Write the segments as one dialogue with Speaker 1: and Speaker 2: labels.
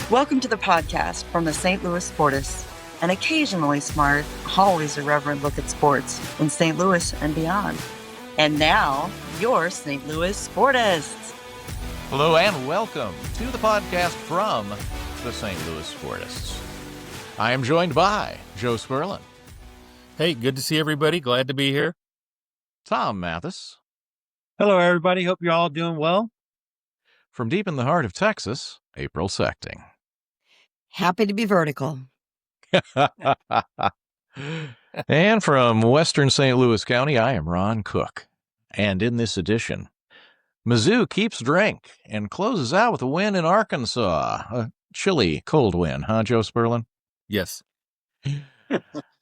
Speaker 1: Welcome to the podcast from the St. Louis Sportists, an occasionally smart, always irreverent look at sports in St. Louis and beyond. And now, your St. Louis Sportists.
Speaker 2: Hello and welcome to the podcast from the St. Louis Sportists. I am joined by Joe Sperlin.
Speaker 3: Hey, good to see everybody. Glad to be here.
Speaker 2: Tom Mathis.
Speaker 4: Hello, everybody. Hope you're all doing well.
Speaker 2: From deep in the heart of Texas, April Sechting.
Speaker 1: Happy to be vertical.
Speaker 2: And from western St. Louis County, I am Ron Cook. And in this edition, Mizzou keeps drink and closes out with a win in Arkansas. A chilly, cold win, huh, Joe Sperlin?
Speaker 3: Yes.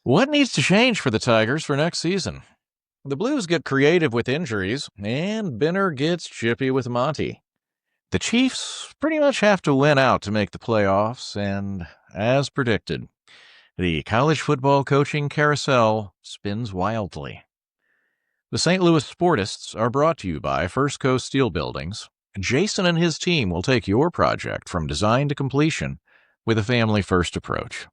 Speaker 2: What needs to change for the Tigers for next season? The Blues get creative with injuries, and Benner gets chippy with Monty. The Chiefs pretty much have to win out to make the playoffs, and as predicted, the college football coaching carousel spins wildly. The St. Louis Sportists are brought to you by First Coast Steel Buildings. Jason and his team will take your project from design to completion with a family-first approach.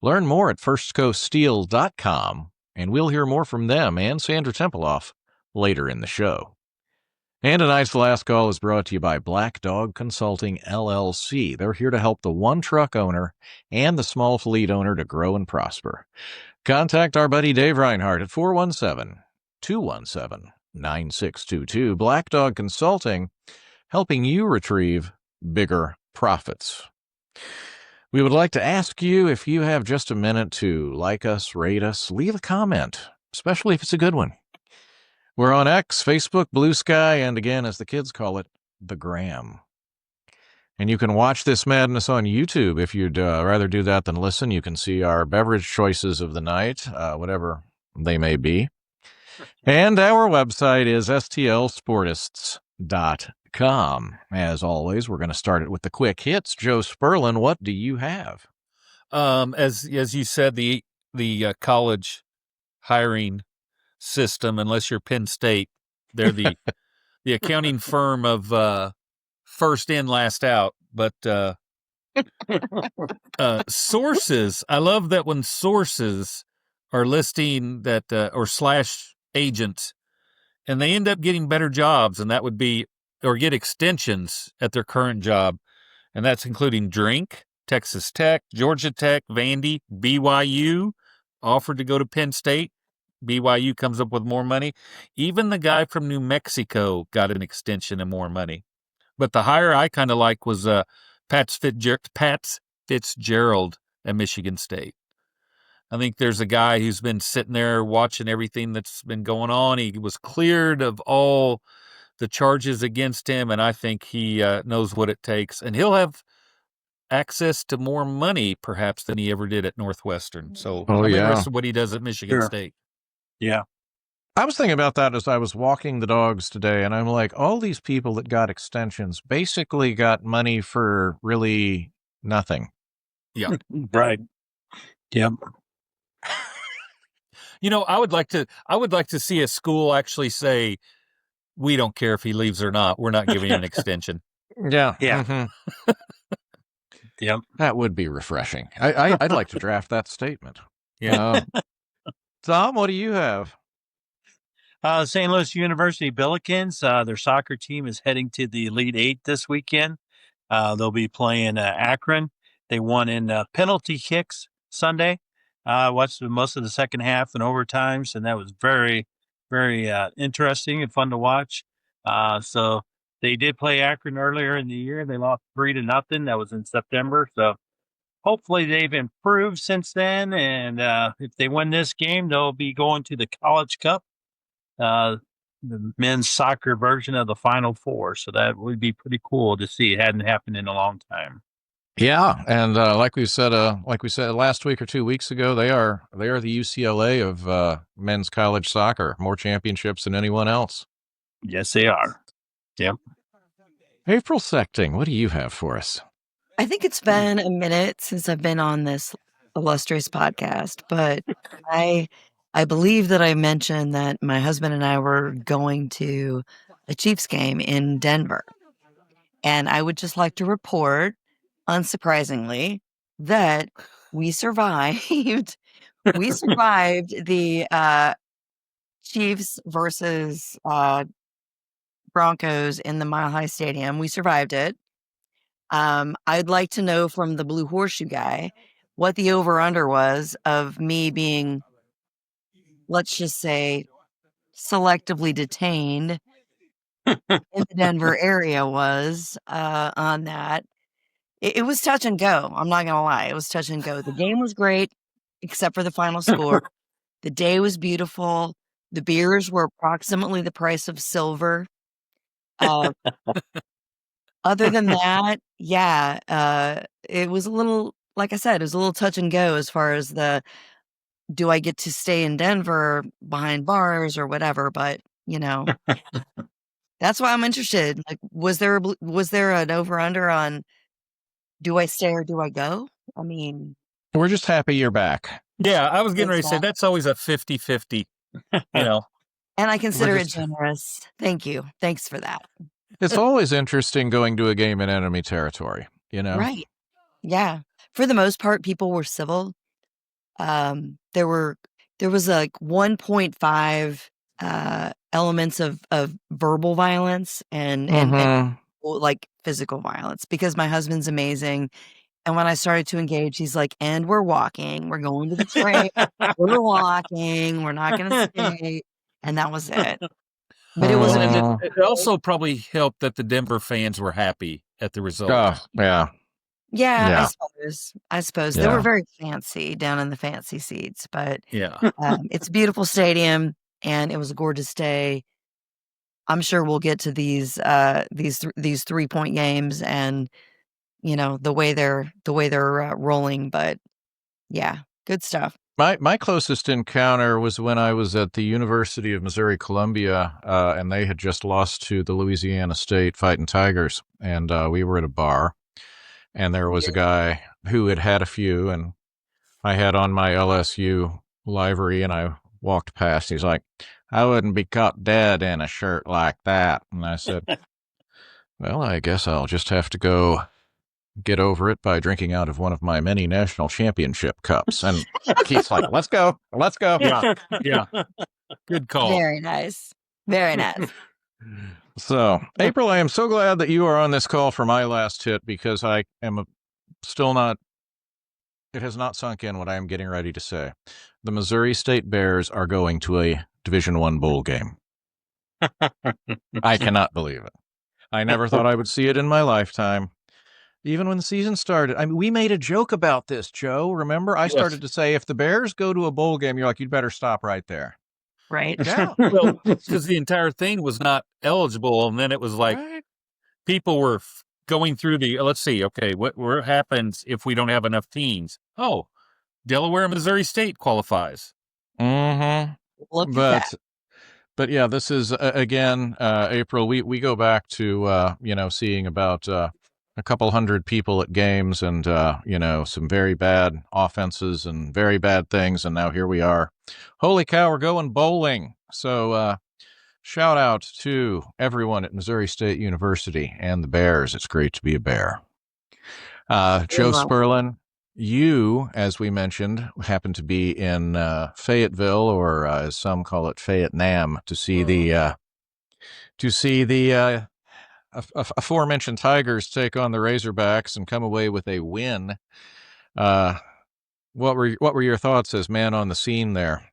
Speaker 2: Learn more at firstcoaststeel.com, and we'll hear more from them and Sandra Templeoff later in the show. And tonight's last call is brought to you by Black Dog Consulting, LLC. They're here to help the one truck owner and the small fleet owner to grow and prosper. Contact our buddy Dave Reinhardt at 417-217-9622. Black Dog Consulting, helping you retrieve bigger profits. We would like to ask you if you have just a minute to like us, rate us, leave a comment, especially if it's a good one. We're on X, Facebook, Blue Sky, and again, as the kids call it, the Gram. And you can watch this madness on YouTube if you'd rather do that than listen. You can see our beverage choices of the night, whatever they may be. And our website is stlsportists.com. As always, we're going to start it with the quick hits. Joe Sperlin, what do you have?
Speaker 3: As you said, the college hiring system, unless you're Penn State, they're the accounting firm of first in, last out. But sources, I love that when sources are listing that or slash agents, and they end up getting better jobs, and that would be or get extensions at their current job, and that's including Drink, Texas Tech, Georgia Tech, Vandy, BYU offered to go to Penn State. BYU comes up with more money. Even the guy from New Mexico got an extension and more money. But the hire I kind of like was Pat Fitzgerald at Michigan State. I think there's a guy who's been sitting there watching everything that's been going on. He was cleared of all the charges against him, and I think he knows what it takes. And he'll have access to more money, perhaps, than he ever did at Northwestern. So I'm interested in what he does at Michigan State.
Speaker 4: Yeah.
Speaker 2: I was thinking about that as I was walking the dogs today, and I'm like, all these people that got extensions basically got money for really nothing.
Speaker 3: Yeah.
Speaker 4: Right. Yep.
Speaker 3: You know, I would like to see a school actually say, we don't care if he leaves or not. We're not giving him an extension.
Speaker 2: Yeah.
Speaker 4: Yeah.
Speaker 2: Mm-hmm.
Speaker 4: Yep.
Speaker 2: That would be refreshing. I'd like to draft that statement.
Speaker 3: Yeah.
Speaker 2: Tom, what do you have?
Speaker 4: St. Louis University Billikens, their soccer team is heading to the Elite Eight this weekend. They'll be playing Akron. They won in penalty kicks Sunday. I watched most of the second half and overtimes, and that was very, very interesting and fun to watch. So they did play Akron earlier in the year. They lost 3-0. That was in September. So hopefully they've improved since then. And if they win this game, they'll be going to the College Cup, the men's soccer version of the Final Four. So that would be pretty cool to see. It hadn't happened in a long time.
Speaker 2: Yeah, and like we said last week or 2 weeks ago, they are the UCLA of men's college soccer. More championships than anyone else.
Speaker 4: Yes, they are. Yep.
Speaker 2: April Sechting, what do you have for us?
Speaker 1: I think it's been a minute since I've been on this illustrious podcast, but I believe that I mentioned that my husband and I were going to a Chiefs game in Denver. And I would just like to report unsurprisingly, that we survived. We survived the Chiefs versus Broncos in the Mile High Stadium. We survived it. I'd like to know from the Blue Horseshoe guy what the over-under was of me being, let's just say, selectively detained in the Denver area was on that. It was touch and go. I'm not going to lie. It was touch and go. The game was great, except for the final score. The day was beautiful. The beers were approximately the price of silver. Other than that, yeah, it was a little, like I said, it was a little touch and go as far as do I get to stay in Denver behind bars or whatever? But that's why I'm interested. Like, was there an over under on do I stay or do I go? I mean,
Speaker 2: We're just happy you're back.
Speaker 3: Yeah, I was getting ready to say that's always a 50-50,
Speaker 1: and I consider it
Speaker 2: just-
Speaker 1: generous. Thank you. Thanks for that.
Speaker 2: It's always interesting going to a game in enemy territory,
Speaker 1: Right. Yeah. For the most part, people were civil. There was like 1.5 elements of verbal violence and like physical violence because my husband's amazing. And when I started to engage, he's like, and we're walking, we're going to the train, we're walking, we're not going to stay. And that was it. But it was
Speaker 3: it also probably helped that the Denver fans were happy at the result.
Speaker 2: Yeah.
Speaker 1: Yeah, I suppose they
Speaker 2: Yeah.
Speaker 1: were very fancy down in the fancy seats, but
Speaker 3: Yeah.
Speaker 1: it's a beautiful stadium and it was a gorgeous day. I'm sure we'll get to these 3-point games and the way they're rolling, but yeah, good stuff.
Speaker 2: My closest encounter was when I was at the University of Missouri-Columbia, and they had just lost to the Louisiana State Fighting Tigers, and we were at a bar, and there was a guy who had had a few, and I had on my LSU livery, and I walked past. He's like, I wouldn't be caught dead in a shirt like that. And I said, well, I guess I'll just have to go get over it by drinking out of one of my many national championship cups. And Keith's like, let's go.
Speaker 3: Yeah. Good call.
Speaker 1: Very nice. Very nice.
Speaker 2: So, April, I am so glad that you are on this call for my last hit because I am still not, it has not sunk in what I am getting ready to say. The Missouri State Bears are going to a Division I bowl game. I cannot believe it. I never thought I would see it in my lifetime. Even when the season started, I mean, we made a joke about this, Joe. Remember, I started to say, if the Bears go to a bowl game, you're like, you'd better stop right there.
Speaker 1: Right.
Speaker 2: Yeah.
Speaker 3: Well, because the entire thing was not eligible, and then it was like people were going through let's see, okay, what happens if we don't have enough teams? Oh, Delaware and Missouri State qualifies.
Speaker 2: Mm-hmm.
Speaker 1: Look at that.
Speaker 2: But yeah, this is, again, April, we go back to, seeing about a couple hundred people at games and, some very bad offenses and very bad things. And now here we are. Holy cow, we're going bowling. So shout out to everyone at Missouri State University and the Bears. It's great to be a Bear. Joe Sperlin, you, as we mentioned, happen to be in Fayetteville, or as some call it, Fayette-Nam, to see the aforementioned Tigers take on the Razorbacks and come away with a win. What were your thoughts as man on the scene there?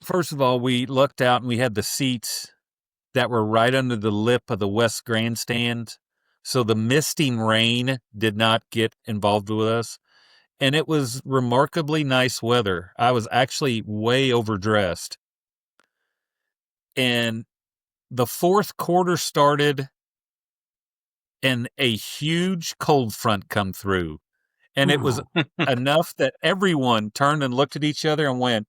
Speaker 3: First of all, we looked out and we had the seats that were right under the lip of the West Grandstand. So the misting rain did not get involved with us. And it was remarkably nice weather. I was actually way overdressed. And the fourth quarter started and a huge cold front come through. And it was enough that everyone turned and looked at each other and went,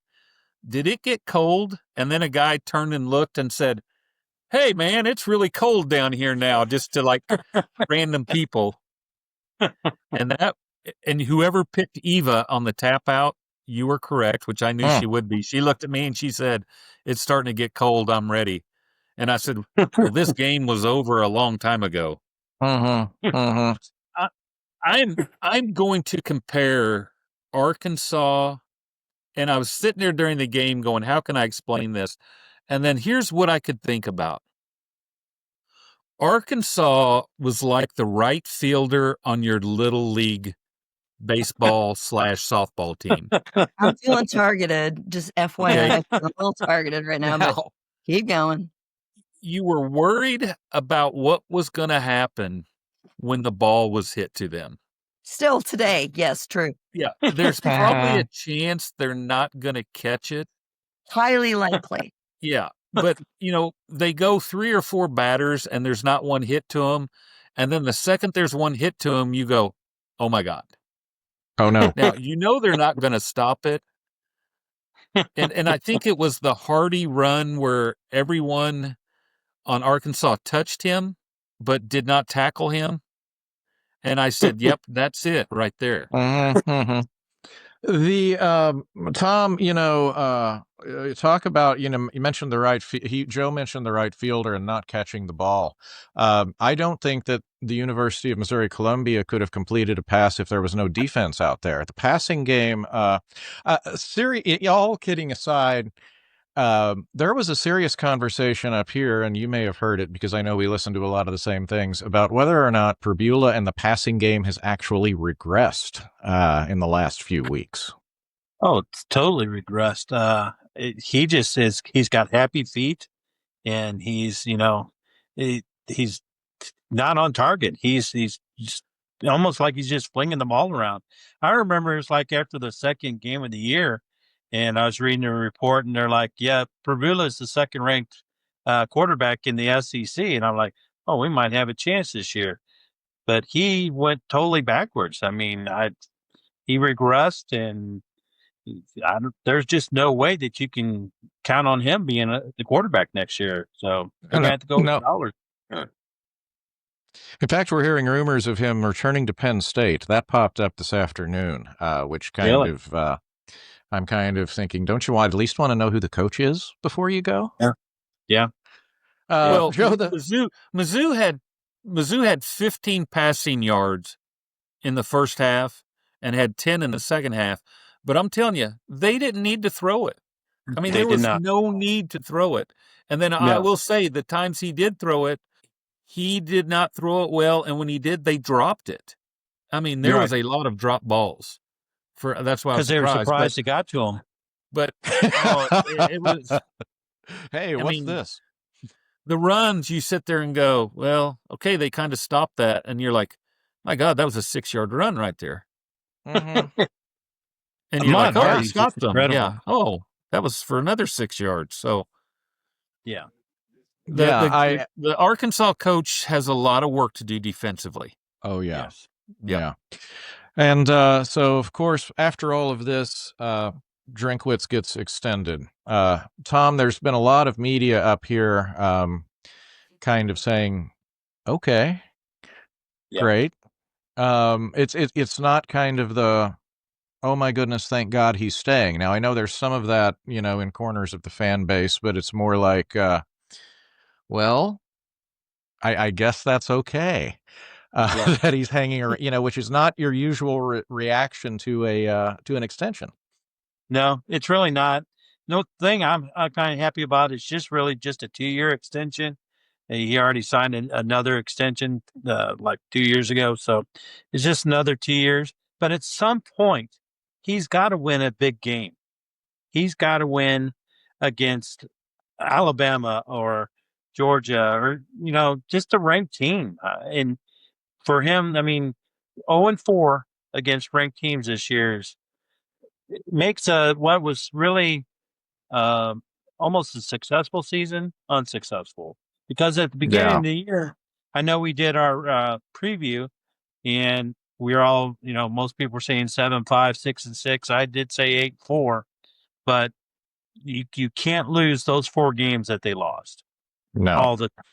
Speaker 3: did it get cold? And then a guy turned and looked and said, hey, man, it's really cold down here now, just to like random people. And whoever picked Eva on the tap out, you were correct, which I knew she would be. She looked at me and she said, it's starting to get cold. I'm ready. And I said, well, this game was over a long time ago.
Speaker 2: Mm-hmm. Mm-hmm.
Speaker 3: I'm going to compare Arkansas, and I was sitting there during the game going, how can I explain this? And then here's what I could think about. Arkansas was like the right fielder on your little league baseball / softball team.
Speaker 1: I'm feeling targeted. Just FYI, I feel a little targeted right now, but
Speaker 3: Now,
Speaker 1: keep going.
Speaker 3: you were worried about what was going to happen when the ball was hit to them.
Speaker 1: Still today, yes, true.
Speaker 3: Yeah, there's probably a chance they're not going to catch it.
Speaker 1: Highly likely.
Speaker 3: Yeah, but, they go 3 or 4 batters and there's not one hit to them. And then the second there's one hit to them, you go, oh, my God.
Speaker 2: Oh, no.
Speaker 3: Now, they're not going to stop it. And I think it was the Hardy run where everyone on Arkansas touched him but did not tackle him. And I said, yep, that's it right there.
Speaker 2: The Tom, talk about, you mentioned the right Joe mentioned the right fielder and not catching the ball. I don't think that the University of Missouri Columbia could have completed a pass if there was no defense out there. The passing game, all kidding aside, there was a serious conversation up here, and you may have heard it because I know we listen to a lot of the same things, about whether or not Perbula and the passing game has actually regressed in the last few weeks.
Speaker 4: Oh, it's totally regressed. He just says he's got happy feet, and he's not on target. He's just almost like he's just flinging the ball around. I remember it was like after the second game of the year, and I was reading a report, and they're like, yeah, Perbula is the second-ranked quarterback in the SEC. And I'm like, oh, we might have a chance this year. But he went totally backwards. I mean, he regressed, and there's just no way that you can count on him being the quarterback next year. So they're going to have to go with dollars.
Speaker 2: In fact, we're hearing rumors of him returning to Penn State. That popped up this afternoon, which kind of... I'm kind of thinking, don't you at least want to know who the coach is before you go?
Speaker 4: Yeah.
Speaker 3: Well, Joe, Mizzou had 15 passing yards in the first half and had 10 in the second half. But I'm telling you, they didn't need to throw it. I mean, there was no need to throw it. And then I will say, the times he did throw it, he did not throw it well. And when he did, they dropped it. I mean, there was a lot of drop balls. That's why I was surprised. Because
Speaker 4: they were surprised it got to him.
Speaker 3: But it was.
Speaker 2: Hey, what's this?
Speaker 3: The runs, you sit there and go, well, okay, they kind of stopped that, and you're like, my God, that was a 6-yard run right there.
Speaker 2: Mm-hmm.
Speaker 3: And you're like, oh, he stopped them. Yeah. Oh, that was for another 6 yards. So,
Speaker 4: yeah.
Speaker 3: The Arkansas coach has a lot of work to do defensively.
Speaker 2: Oh, yeah.
Speaker 4: Yes.
Speaker 2: Yeah. And so, of course, after all of this, Drinkwitz gets extended. Tom, there's been a lot of media up here kind of saying, okay, great. It's not kind of the, oh, my goodness, thank God he's staying. Now, I know there's some of that, in corners of the fan base, but it's more like, well, I guess that's okay. That he's hanging around, which is not your usual reaction to an extension.
Speaker 4: No, it's really not. No thing I'm kind of happy about. It's just really just a 2-year extension. He already signed another extension like 2 years ago, so it's just another 2 years. But at some point, he's got to win a big game. He's got to win against Alabama or Georgia or just a ranked team, and for him, I mean, 0-4 against ranked teams this year makes what was really almost a successful season unsuccessful. Because at the beginning of the year, I know we did our preview, and we were all, most people were saying 7-5, 6-6. I did say 8-4, but you can't lose those 4 games that they lost.
Speaker 2: No.
Speaker 4: All the time.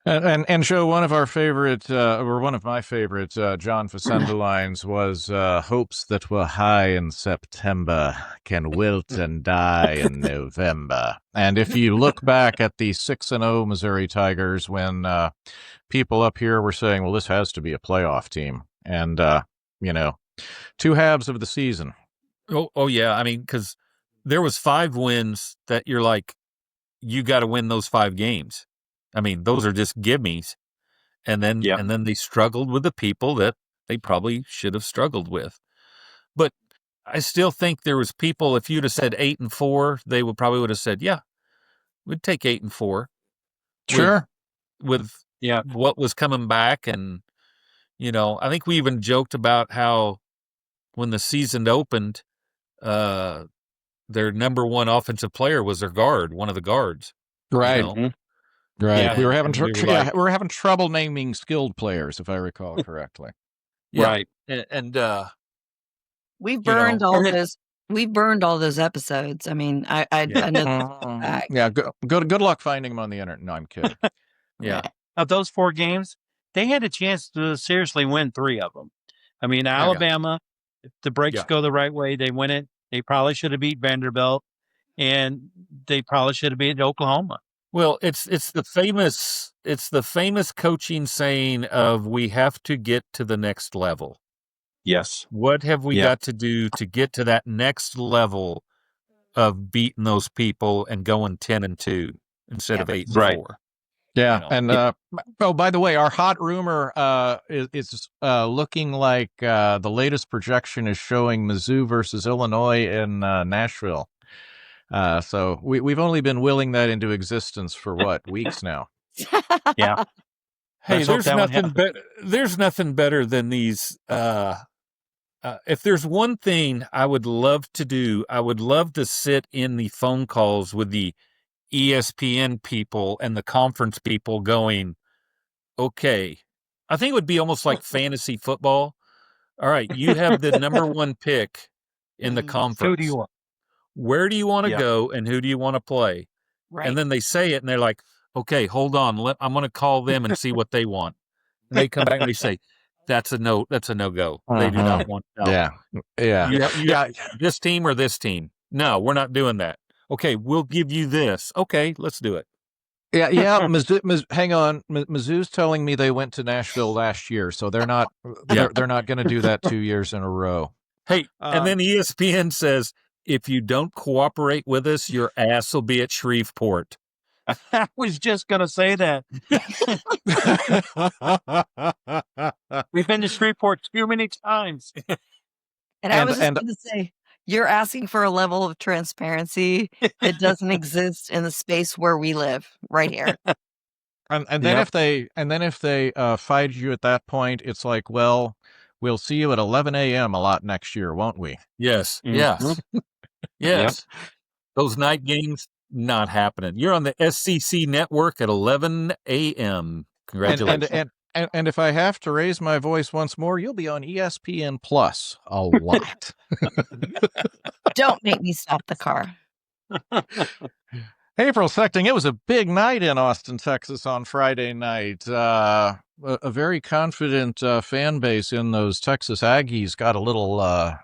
Speaker 2: And Joe, one of our favorite, or one of my favorite John Facenda lines was, hopes that were high in September can wilt and die in November. And if you look back at the 6-0 Missouri Tigers, when people up here were saying, well, this has to be a playoff team, And, two halves of the season.
Speaker 3: Oh yeah. I mean, because there was 5 wins that you're like, you got to win those 5 games. I mean, those are just gimmies. And then they struggled with the people that they probably should have struggled with. But I still think there was people, if you'd have said 8-4, they would have said, yeah, we'd take 8-4.
Speaker 2: Sure.
Speaker 3: With what was coming back. And, I think we even joked about how when the season opened, their number one offensive player was their guard, one of the guards.
Speaker 2: Right. Right.
Speaker 3: Yeah,
Speaker 2: we were having
Speaker 3: we
Speaker 2: we were having trouble naming skilled players, if I recall correctly.
Speaker 3: Yeah.
Speaker 4: Right.
Speaker 3: And
Speaker 1: We burned all those. We burned all those episodes. I mean, I know.
Speaker 2: Yeah. Good luck finding them on the internet. No, I'm kidding.
Speaker 3: yeah.
Speaker 4: Of those 4 games, they had a chance to seriously win 3 of them. I mean, Alabama, if the breaks go the right way, they win it. They probably should have beat Vanderbilt, and they probably should have beat Oklahoma.
Speaker 3: Well, it's the famous coaching saying of we have to get to the next level.
Speaker 4: Yes.
Speaker 3: What have we got to do to get to that next level of beating those people and going 10-2 instead of 8-4?
Speaker 4: Right.
Speaker 2: Yeah. And, by the way, our hot rumor is looking like the latest projection is showing Mizzou versus Illinois in Nashville. So we've only been willing that into existence for weeks now.
Speaker 4: Yeah.
Speaker 3: Hey, there's nothing better than these. If there's one thing I would love to do, I would love to sit in the phone calls with the ESPN people and the conference people going, okay, I think it would be almost like fantasy football. All right, you have the number 1 pick in the conference.
Speaker 4: Who do you want?
Speaker 3: Where do you want to go and who do you want to play?
Speaker 1: Right.
Speaker 3: And then they say it and they're like, okay, hold on. I'm going to call them and see what they want. And they come back and they say, that's a no-go. They do not want no.
Speaker 2: Yeah. Yeah.
Speaker 3: This team or this team? No, we're not doing that. Okay, we'll give you this. Okay, let's do it.
Speaker 2: Yeah. Hang on. Mizzou's telling me they went to Nashville last year, so they're not they're not going to do that 2 years in a row.
Speaker 3: Hey, and then ESPN says, if you don't cooperate with us, your ass will be at Shreveport.
Speaker 4: I was just going to say that. We've been to Shreveport too many times.
Speaker 1: And I was just going to say, you're asking for a level of transparency that doesn't exist in the space where we live, right here.
Speaker 2: And then if they fired you at that point, it's like, well, we'll see you at 11 a.m. a lot next year, won't we?
Speaker 3: Yes.
Speaker 4: Mm-hmm.
Speaker 3: Yes. Yes. Yep. Those night games, not happening. You're on the SCC network at 11 a.m. Congratulations.
Speaker 2: And if I have to raise my voice once more, you'll be on ESPN Plus a lot.
Speaker 1: Don't make me stop the car.
Speaker 2: April Sechting, it was a big night in Austin, Texas on Friday night. A very confident fan base in those Texas Aggies got a little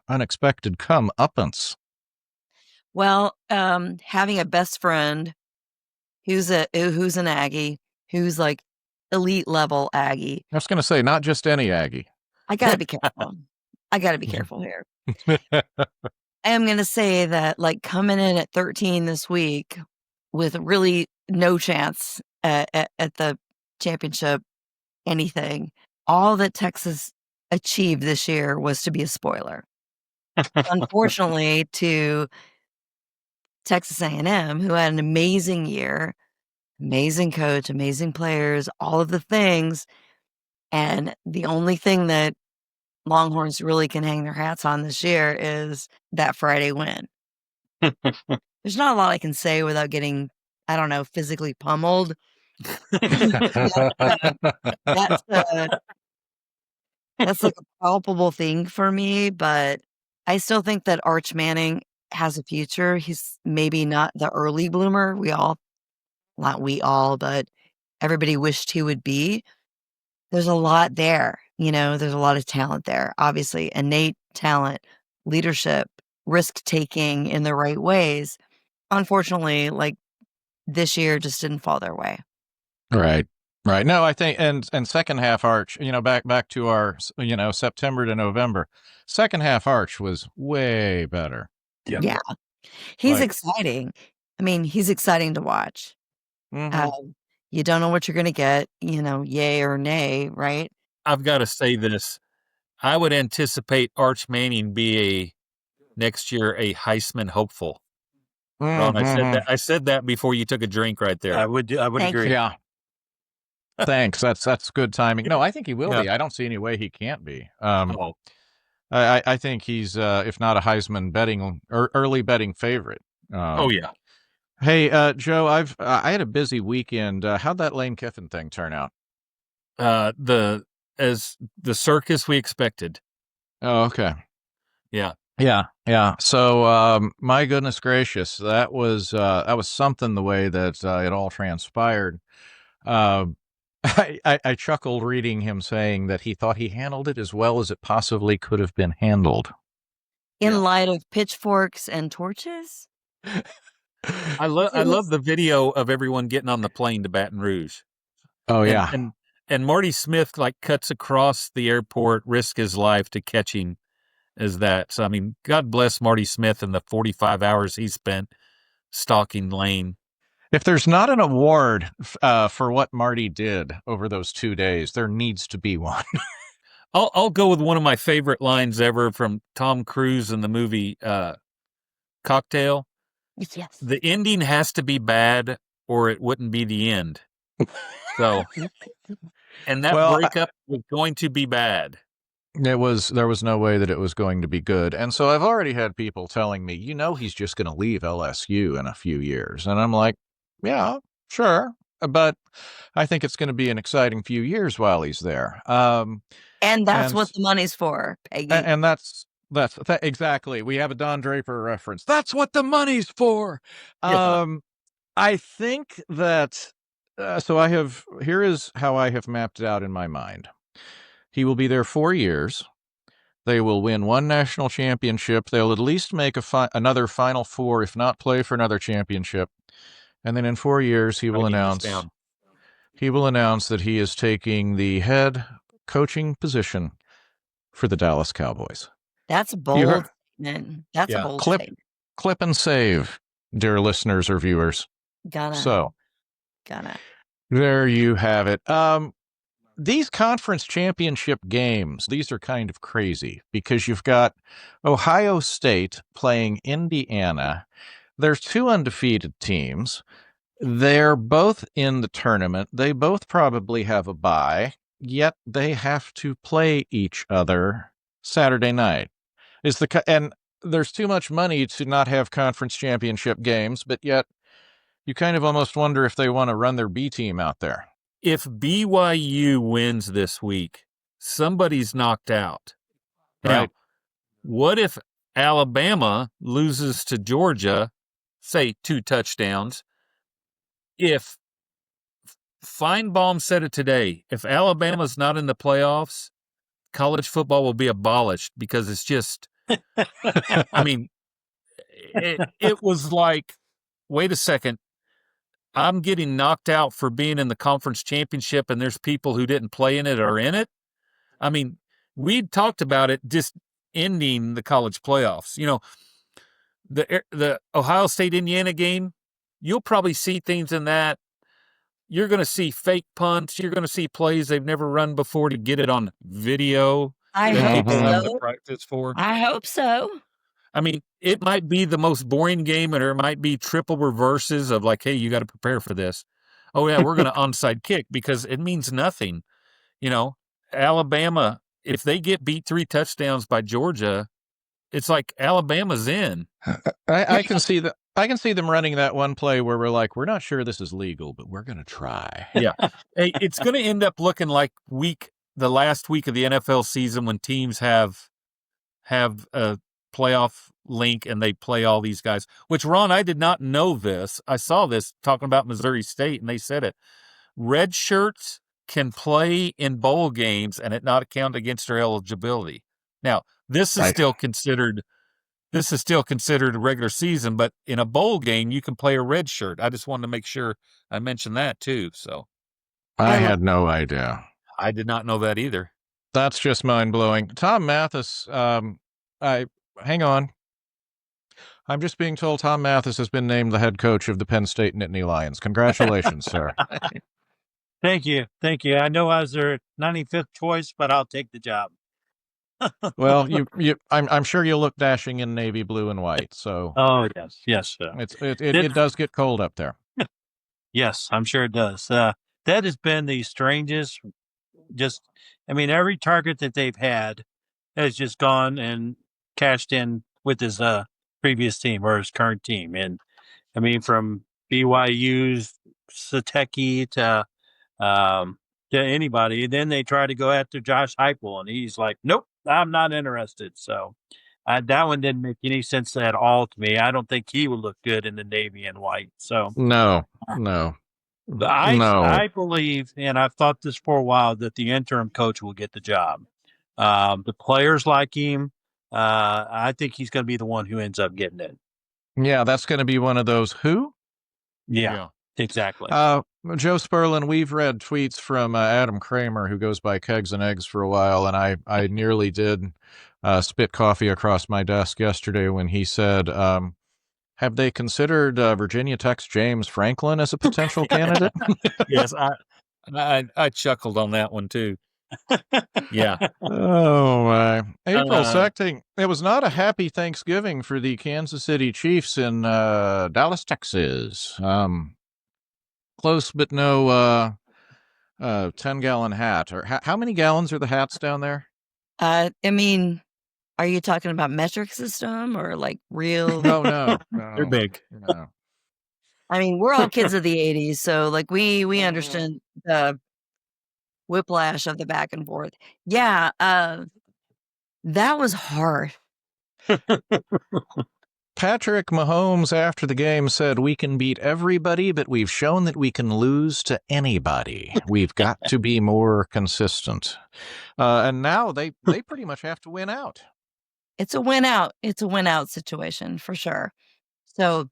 Speaker 2: unexpected comeuppance.
Speaker 1: Well, having a best friend who's an Aggie, who's like elite level Aggie.
Speaker 2: I was going to say, not just any Aggie.
Speaker 1: I got to be careful. I got to be careful here. I am going to say that, like, coming in at 13 this week with really no chance at the championship, anything, all that Texas achieved this year was to be a spoiler. Unfortunately, to Texas A&M, who had an amazing year, amazing coach, amazing players, all of the things, and the only thing that Longhorns really can hang their hats on this year is that Friday win. There's not a lot I can say without getting, I don't know, physically pummeled. That's like a palpable thing for me, but I still think that Arch Manning has a future. He's maybe not the early bloomer not we all, but everybody wished he would be. There's a lot there, there's a lot of talent there, obviously, innate talent, leadership, risk taking in the right ways. Unfortunately, like, this year just didn't fall their way.
Speaker 2: Right. Right. No, I think and second half Arch, back to our September to November. Second half Arch was way better.
Speaker 1: Yeah. He's
Speaker 2: Like-
Speaker 1: exciting. I mean, he's exciting to watch.
Speaker 2: Mhm.
Speaker 1: You don't know what you're going to get, yay or nay, right?
Speaker 3: I've got to say this. I would anticipate Arch Manning be next year a Heisman hopeful. Ron,
Speaker 2: Mhm.
Speaker 3: I said that before you took a drink right there.
Speaker 4: I would
Speaker 1: Thank
Speaker 4: agree.
Speaker 2: Yeah. Thanks. That's good timing. No, I think he will
Speaker 3: Yeah.
Speaker 2: be. I don't see any way he can't be.
Speaker 3: Oh,
Speaker 2: I think he's if not a Heisman betting or early betting favorite.
Speaker 3: oh yeah.
Speaker 2: Hey, Joe, I had a busy weekend. How'd that Lane Kiffin thing turn out?
Speaker 3: The circus we expected.
Speaker 2: Oh, okay.
Speaker 3: Yeah.
Speaker 2: Yeah. So, my goodness gracious, that was something the way that it all transpired. Uh, I chuckled reading him saying that he thought he handled it as well as it possibly could have been handled.
Speaker 1: In light of pitchforks and torches?
Speaker 3: I love the video of everyone getting on the plane to Baton Rouge.
Speaker 2: Oh, yeah.
Speaker 3: And Marty Smith cuts across the airport, risk his life to catch him as that. So I mean, God bless Marty Smith and the 45 hours he spent stalking Lane.
Speaker 2: If there's not an award for what Marty did over those 2 days, there needs to be one.
Speaker 3: I'll go with one of my favorite lines ever from Tom Cruise in the movie Cocktail.
Speaker 1: Yes.
Speaker 3: The ending has to be bad or it wouldn't be the end. So, and that breakup was going to be bad.
Speaker 2: There was no way that it was going to be good. And so I've already had people telling me, he's just going to leave LSU in a few years. And I'm like, yeah, sure. But I think it's going to be an exciting few years while he's there.
Speaker 1: And that's what the money's for, Peggy.
Speaker 2: And that's exactly. We have a Don Draper reference. That's what the money's for.
Speaker 3: Yeah.
Speaker 2: I think that, here is how I have mapped it out in my mind. He will be there 4 years. They will win one national championship. They'll at least make another Final Four, if not play for another championship. And then in 4 years, he will announce that he is taking the head coaching position for the Dallas Cowboys.
Speaker 1: That's a bold statement. That's a bold statement.
Speaker 2: Clip and save, dear listeners or viewers.
Speaker 1: Gonna.
Speaker 2: There you have it. These conference championship games, these are kind of crazy because you've got Ohio State playing Indiana. There's 2 undefeated teams. They're both in the tournament. They both probably have a bye, yet they have to play each other Saturday night. And there's too much money to not have conference championship games, but yet you kind of almost wonder if they want to run their B team out there.
Speaker 3: If BYU wins this week, somebody's knocked out.
Speaker 2: Right.
Speaker 3: Now, what if Alabama loses to Georgia, say 2 touchdowns? If Feinbaum said it today, if Alabama's not in the playoffs, college football will be abolished because it's just, I mean, it was like, wait a second. I'm getting knocked out for being in the conference championship and there's people who didn't play in it or in it. I mean, we talked about it just ending the college playoffs. The Ohio State-Indiana game, you'll probably see things in that. You're going to see fake punts. You're going to see plays they've never run before to get it on video.
Speaker 1: I hope
Speaker 3: have
Speaker 1: so.
Speaker 3: to practice for.
Speaker 1: I hope so.
Speaker 3: I mean, it might be the most boring game, and there might be triple reverses of like, hey, you got to prepare for this. Oh, yeah, we're going to onside kick because it means nothing. Alabama, if they get beat 3 touchdowns by Georgia, it's like Alabama's in.
Speaker 2: I can see that. I can see them running that one play where we're like, we're not sure this is legal, but we're going to try.
Speaker 3: Yeah. Hey, it's going to end up looking like the last week of the NFL season when teams have a playoff link and they play all these guys, which, Ron, I did not know this. I saw this talking about Missouri State, and they said it. Red shirts can play in bowl games and it not count against their eligibility. Now, this is still considered a regular season, but in a bowl game, you can play a red shirt. I just wanted to make sure I mentioned that too. So,
Speaker 2: I had no idea.
Speaker 3: I did not know that either.
Speaker 2: That's just mind-blowing. Tom Mathis, hang on. I'm just being told Tom Mathis has been named the head coach of the Penn State Nittany Lions. Congratulations, sir.
Speaker 4: Thank you. Thank you. I know I was their 95th choice, but I'll take the job.
Speaker 2: Well, I'm sure you'll look dashing in navy blue and white. So,
Speaker 4: oh yes,
Speaker 2: it does get cold up there.
Speaker 4: Yes, I'm sure it does. That has been the strangest. Every target that they've had has just gone and cashed in with his previous team or his current team, and from BYU's Sateki to anybody. Then they try to go after Josh Heupel, and he's like, "Nope, I'm not interested." So that one didn't make any sense at all to me. I don't think he would look good in the navy and white. So
Speaker 2: no.
Speaker 4: I believe, and I've thought this for a while, that the interim coach will get the job. The players like him. I think he's going to be the one who ends up getting it.
Speaker 2: Yeah, that's going to be one of those who?
Speaker 4: Yeah. Exactly.
Speaker 2: Joe Sperlin, we've read tweets from Adam Kramer, who goes by Kegs and Eggs for a while, and I nearly did spit coffee across my desk yesterday when he said, have they considered Virginia Tech's James Franklin as a potential candidate?
Speaker 3: Yes, I chuckled on that one too. Yeah.
Speaker 2: Oh, my. April 2nd. It was not a happy Thanksgiving for the Kansas City Chiefs in Dallas, Texas. Close, but no 10-gallon hat. Or how many gallons are the hats down there?
Speaker 1: Are you talking about metric system or like real?
Speaker 2: No.
Speaker 3: They're big.
Speaker 2: No.
Speaker 1: We're all kids of the 80s, so like we understand the whiplash of the back and forth. Yeah, that was hard.
Speaker 2: Patrick Mahomes after the game said, "We can beat everybody, but we've shown that we can lose to anybody. We've got to be more consistent." And now they pretty much have to win out.
Speaker 1: It's a win out. It's a win out situation for sure. So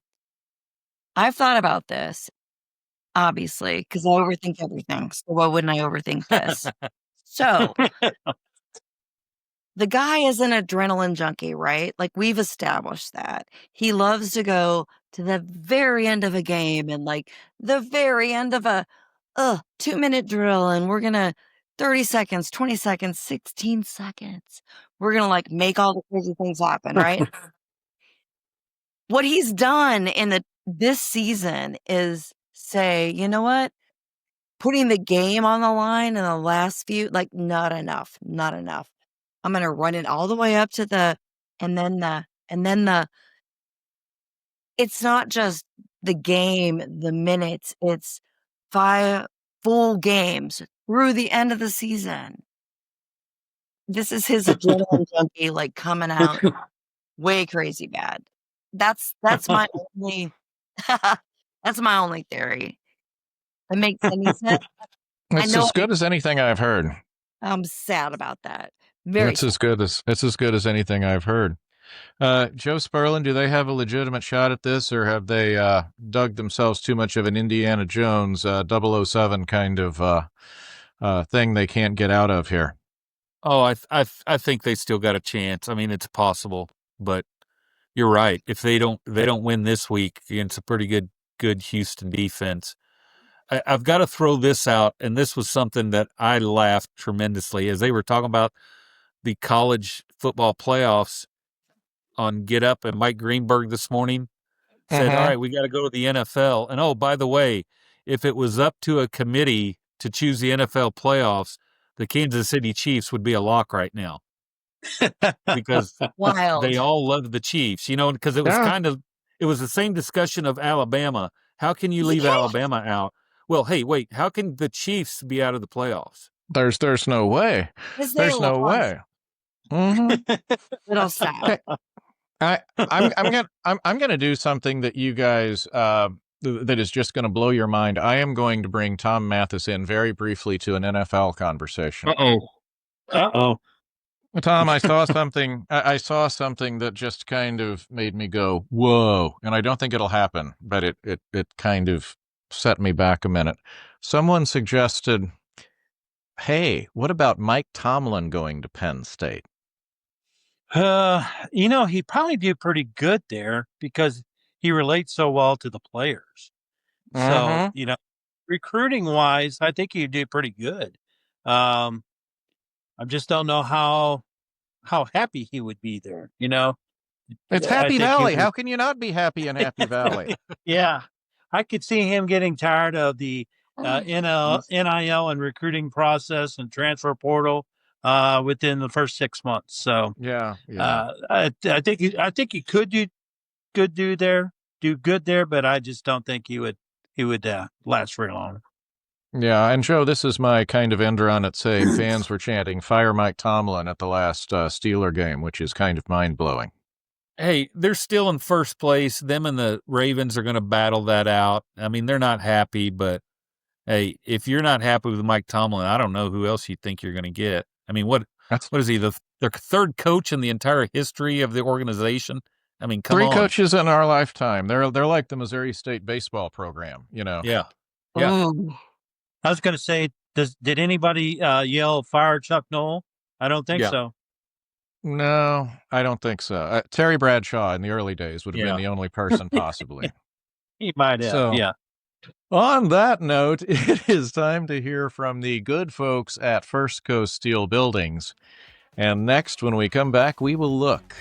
Speaker 1: I've thought about this, obviously, because I overthink everything. So why wouldn't I overthink this? So the guy is an adrenaline junkie, right? Like we've established that. He loves to go to the very end of a game and like the very end of a 2-minute drill, and we're gonna 30 seconds, 20 seconds, 16 seconds. We're gonna like make all the crazy things happen, right? What he's done in this season is say, you know what? Putting the game on the line in the last few, like not enough. I'm going to run it all the way up to it's not just the game, the minutes, it's 5 full games through the end of the season. This is his adrenaline junkie, like coming out way crazy bad. That's my only, that's my only theory. It makes any sense.
Speaker 2: It's as good as anything I've heard.
Speaker 1: I'm sad about that.
Speaker 2: It's as good as anything I've heard. Joe Sperlin, do they have a legitimate shot at this, or have they dug themselves too much of an Indiana Jones 007 kind of thing they can't get out of here?
Speaker 3: Oh, I think they still got a chance. It's possible, but you're right. If they don't win this week against a pretty good Houston defense, I've got to throw this out, and this was something that I laughed tremendously as they were talking about the college football playoffs on Get Up, and Mike Greenberg this morning said, all right, we got to go to the NFL. And, oh, by the way, if it was up to a committee to choose the NFL playoffs, the Kansas City Chiefs would be a lock right now because they all love the Chiefs, because it was it was the same discussion of Alabama. How can you leave Alabama out? Well, hey, wait, how can the Chiefs be out of the playoffs?
Speaker 2: There's no way. There's no way. Mm-hmm.
Speaker 1: Little sad.
Speaker 2: I'm gonna do something that you guys that is just going to blow your mind. I am going to bring Tom Mathis in very briefly to an NFL conversation.
Speaker 4: Uh-oh.
Speaker 2: Tom, I saw something. I saw something that just kind of made me go, "Whoa!" And I don't think it'll happen, but it kind of set me back a minute. Someone suggested, hey, what about Mike Tomlin going to Penn State?
Speaker 4: He'd probably do pretty good there because he relates so well to the players. So, recruiting wise, I think he'd do pretty good. I just don't know how happy he would be there.
Speaker 2: It's Happy Valley. How can you not be happy in Happy Valley?
Speaker 4: Yeah. I could see him getting tired of the NIL and recruiting process and transfer portal within the first 6 months. So I think he could do good there, but I just don't think he would last very long.
Speaker 2: Yeah, and Joe, this is my kind of end run at saying fans were chanting "Fire Mike Tomlin" at the last Steeler game, which is kind of mind blowing.
Speaker 3: Hey, they're still in first place. Them and the Ravens are going to battle that out. I mean, they're not happy, but hey, if you're not happy with Mike Tomlin, I don't know who else you think you're going to get. I mean, what is he, their third coach in the entire history of the organization? I mean, come on.
Speaker 2: 3 coaches in our lifetime. They're like the Missouri State baseball program,
Speaker 3: Yeah.
Speaker 4: I was going to say, did anybody yell "Fire Chuck Noll"? I don't think so.
Speaker 2: No, I don't think so. Terry Bradshaw in the early days would have been the only person possibly.
Speaker 4: He might have,
Speaker 2: so, On that note, it is time to hear from the good folks at First Coast Steel Buildings. And next, when we come back, we will look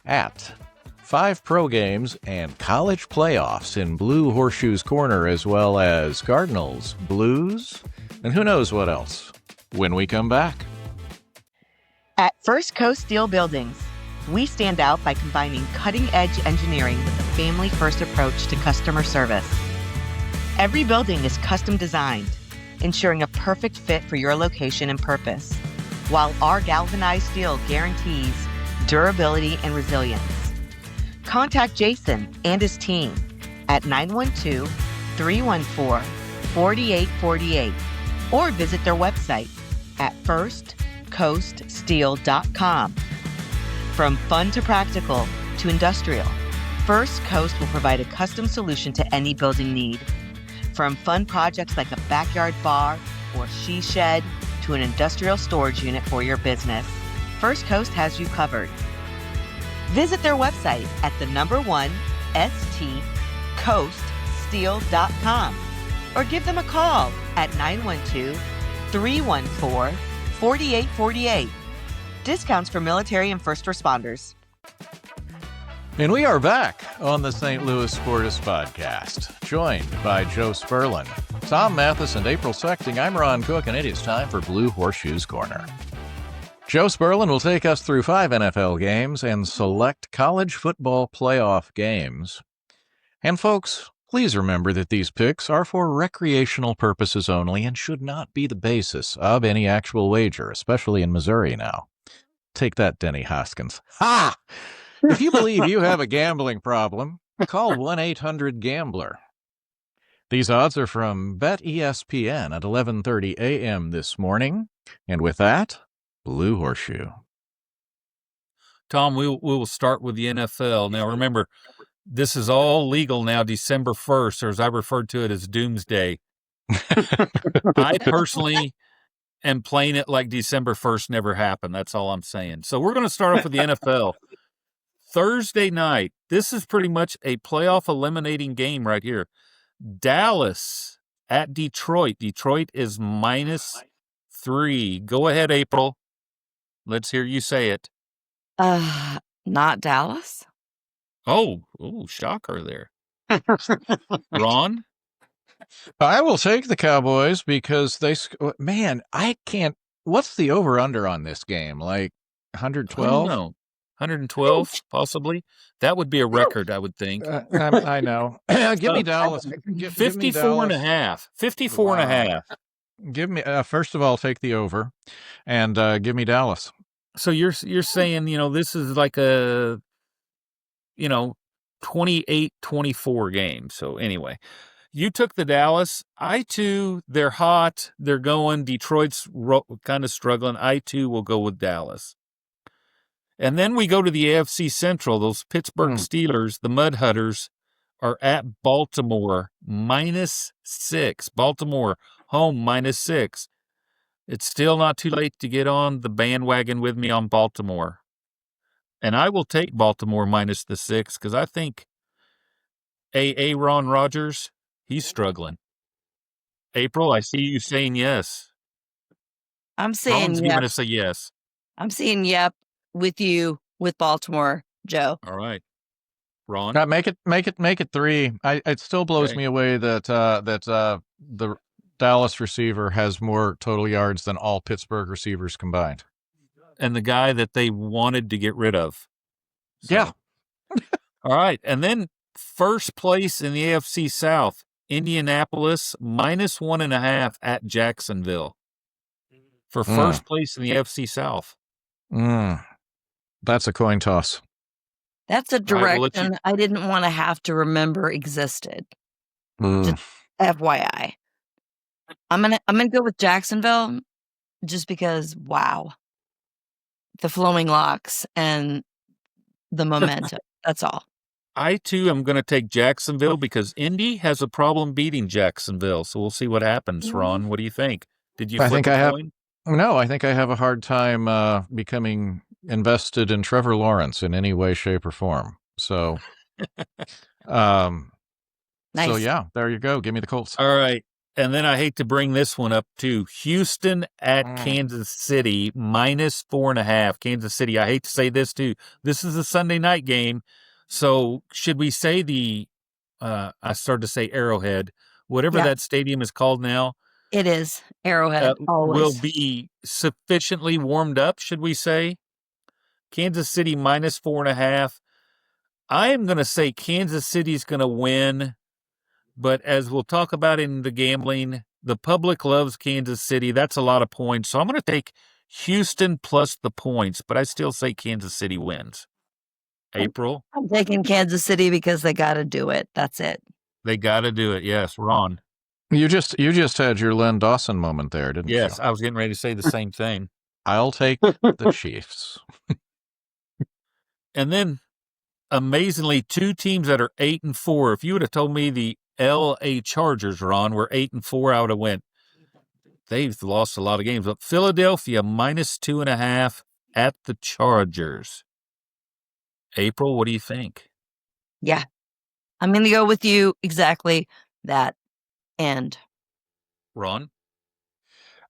Speaker 2: at 5 pro games and college playoffs in Blue Horseshoe's corner, as well as Cardinals, Blues, and who knows what else, when we come back.
Speaker 5: At First Coast Steel Buildings, we stand out by combining cutting-edge engineering with a family-first approach to customer service. Every building is custom designed, ensuring a perfect fit for your location and purpose, while our galvanized steel guarantees durability and resilience. Contact Jason and his team at 912-314-4848 or visit their website at firstcoaststeel.com. From fun to practical to industrial, First Coast will provide a custom solution to any building need. From fun projects like a backyard bar or she shed to an industrial storage unit for your business, First Coast has you covered. Visit their website at stcoaststeel.com or give them a call at 912-314-4848. Discounts for military and first responders.
Speaker 2: And we are back on the St. Louis Sportus Podcast, joined by Joe Sperlin, Tom Mathis, and April Sexting. I'm Ron Cook, and it is time for Blue Horseshoe's Corner. Joe Sperlin will take us through 5 NFL games and select college football playoff games. And folks, please remember that these picks are for recreational purposes only and should not be the basis of any actual wager, especially in Missouri now. Take that, Denny Hoskins. Ha! If you believe you have a gambling problem, call 1-800-GAMBLER. These odds are from BetESPN at 11:30 a.m. this morning. And with that, Blue Horseshoe.
Speaker 3: Tom, we will start with the NFL. Now, remember, this is all legal now, December 1st, or as I referred to it as Doomsday. I personally am playing it like December 1st never happened. That's all I'm saying. So we're going to start off with the NFL. Thursday night, this is pretty much a playoff eliminating game right here. Dallas at Detroit. Detroit is -3. Go ahead, April. Let's hear you say it.
Speaker 1: Not Dallas?
Speaker 3: Oh, shocker there. Ron?
Speaker 2: I will take the Cowboys because I can't. What's the over-under on this game? Like 112?
Speaker 3: No. 112, possibly. That would be a record, I would think.
Speaker 2: I know. Give me Dallas.
Speaker 3: 54.5. 54.5.
Speaker 2: Give me, first of all, take the over, and give me Dallas.
Speaker 3: So you're saying, this is like a, 28-24 game. So anyway, you took the Dallas. I too, they're hot. They're going. Detroit's kind of struggling. I too will go with Dallas. And then we go to the AFC Central. Those Pittsburgh Steelers, the Mud Hutters, are at Baltimore, -6. Baltimore, home, -6. It's still not too late to get on the bandwagon with me on Baltimore. And I will take Baltimore minus the 6 because I think Ron Rodgers, he's struggling. April, I see you saying yes.
Speaker 1: I'm saying
Speaker 3: Ron's
Speaker 1: yep.
Speaker 3: giving us a yes.
Speaker 1: I'm saying yep with you with Baltimore, Joe.
Speaker 3: All right. Ron?
Speaker 2: Make it 3. It still blows me away that the Dallas receiver has more total yards than all Pittsburgh receivers combined.
Speaker 3: And the guy that they wanted to get rid of. So.
Speaker 2: Yeah.
Speaker 3: All right. And then first place in the AFC South, Indianapolis, -1.5 at Jacksonville. For first place in the AFC South.
Speaker 2: That's a coin toss.
Speaker 1: That's a direction I didn't want to have to remember existed. Just FYI. I'm gonna go with Jacksonville just because wow. The flowing locks and the momentum. That's all.
Speaker 3: I too am gonna take Jacksonville because Indy has a problem beating Jacksonville. So we'll see what happens, Ron. What do you think? Did you flip a coin?
Speaker 2: No, I think I have a hard time becoming invested in Trevor Lawrence in any way, shape, or form. So,
Speaker 1: nice.
Speaker 2: So yeah, there you go. Give me the Colts.
Speaker 3: All right. And then I hate to bring this one up too. Houston at Kansas City, -4.5. Kansas City, I hate to say this too. This is a Sunday night game. So should we say I started to say Arrowhead, whatever that stadium is called now.
Speaker 1: It is Arrowhead. Always.
Speaker 3: Will be sufficiently warmed up, should we say? Kansas City -4.5. I am going to say Kansas City's going to win, but as we'll talk about in the gambling, the public loves Kansas City. That's a lot of points. So I'm going to take Houston plus the points, but I still say Kansas City wins. April?
Speaker 1: I'm taking Kansas City because they got to do it. That's it.
Speaker 3: They got to do it. Yes, Ron.
Speaker 2: You just had your Len Dawson moment there, didn't you?
Speaker 3: Yes, I was getting ready to say the same thing.
Speaker 2: I'll take the Chiefs.
Speaker 3: And then, amazingly, 2 teams that are 8-4. If you would have told me the LA Chargers, Ron, were 8-4, I would have went. They've lost a lot of games. But Philadelphia -2.5 at the Chargers. April, what do you think?
Speaker 1: Yeah, I'm going to go with you exactly that. And
Speaker 3: Ron?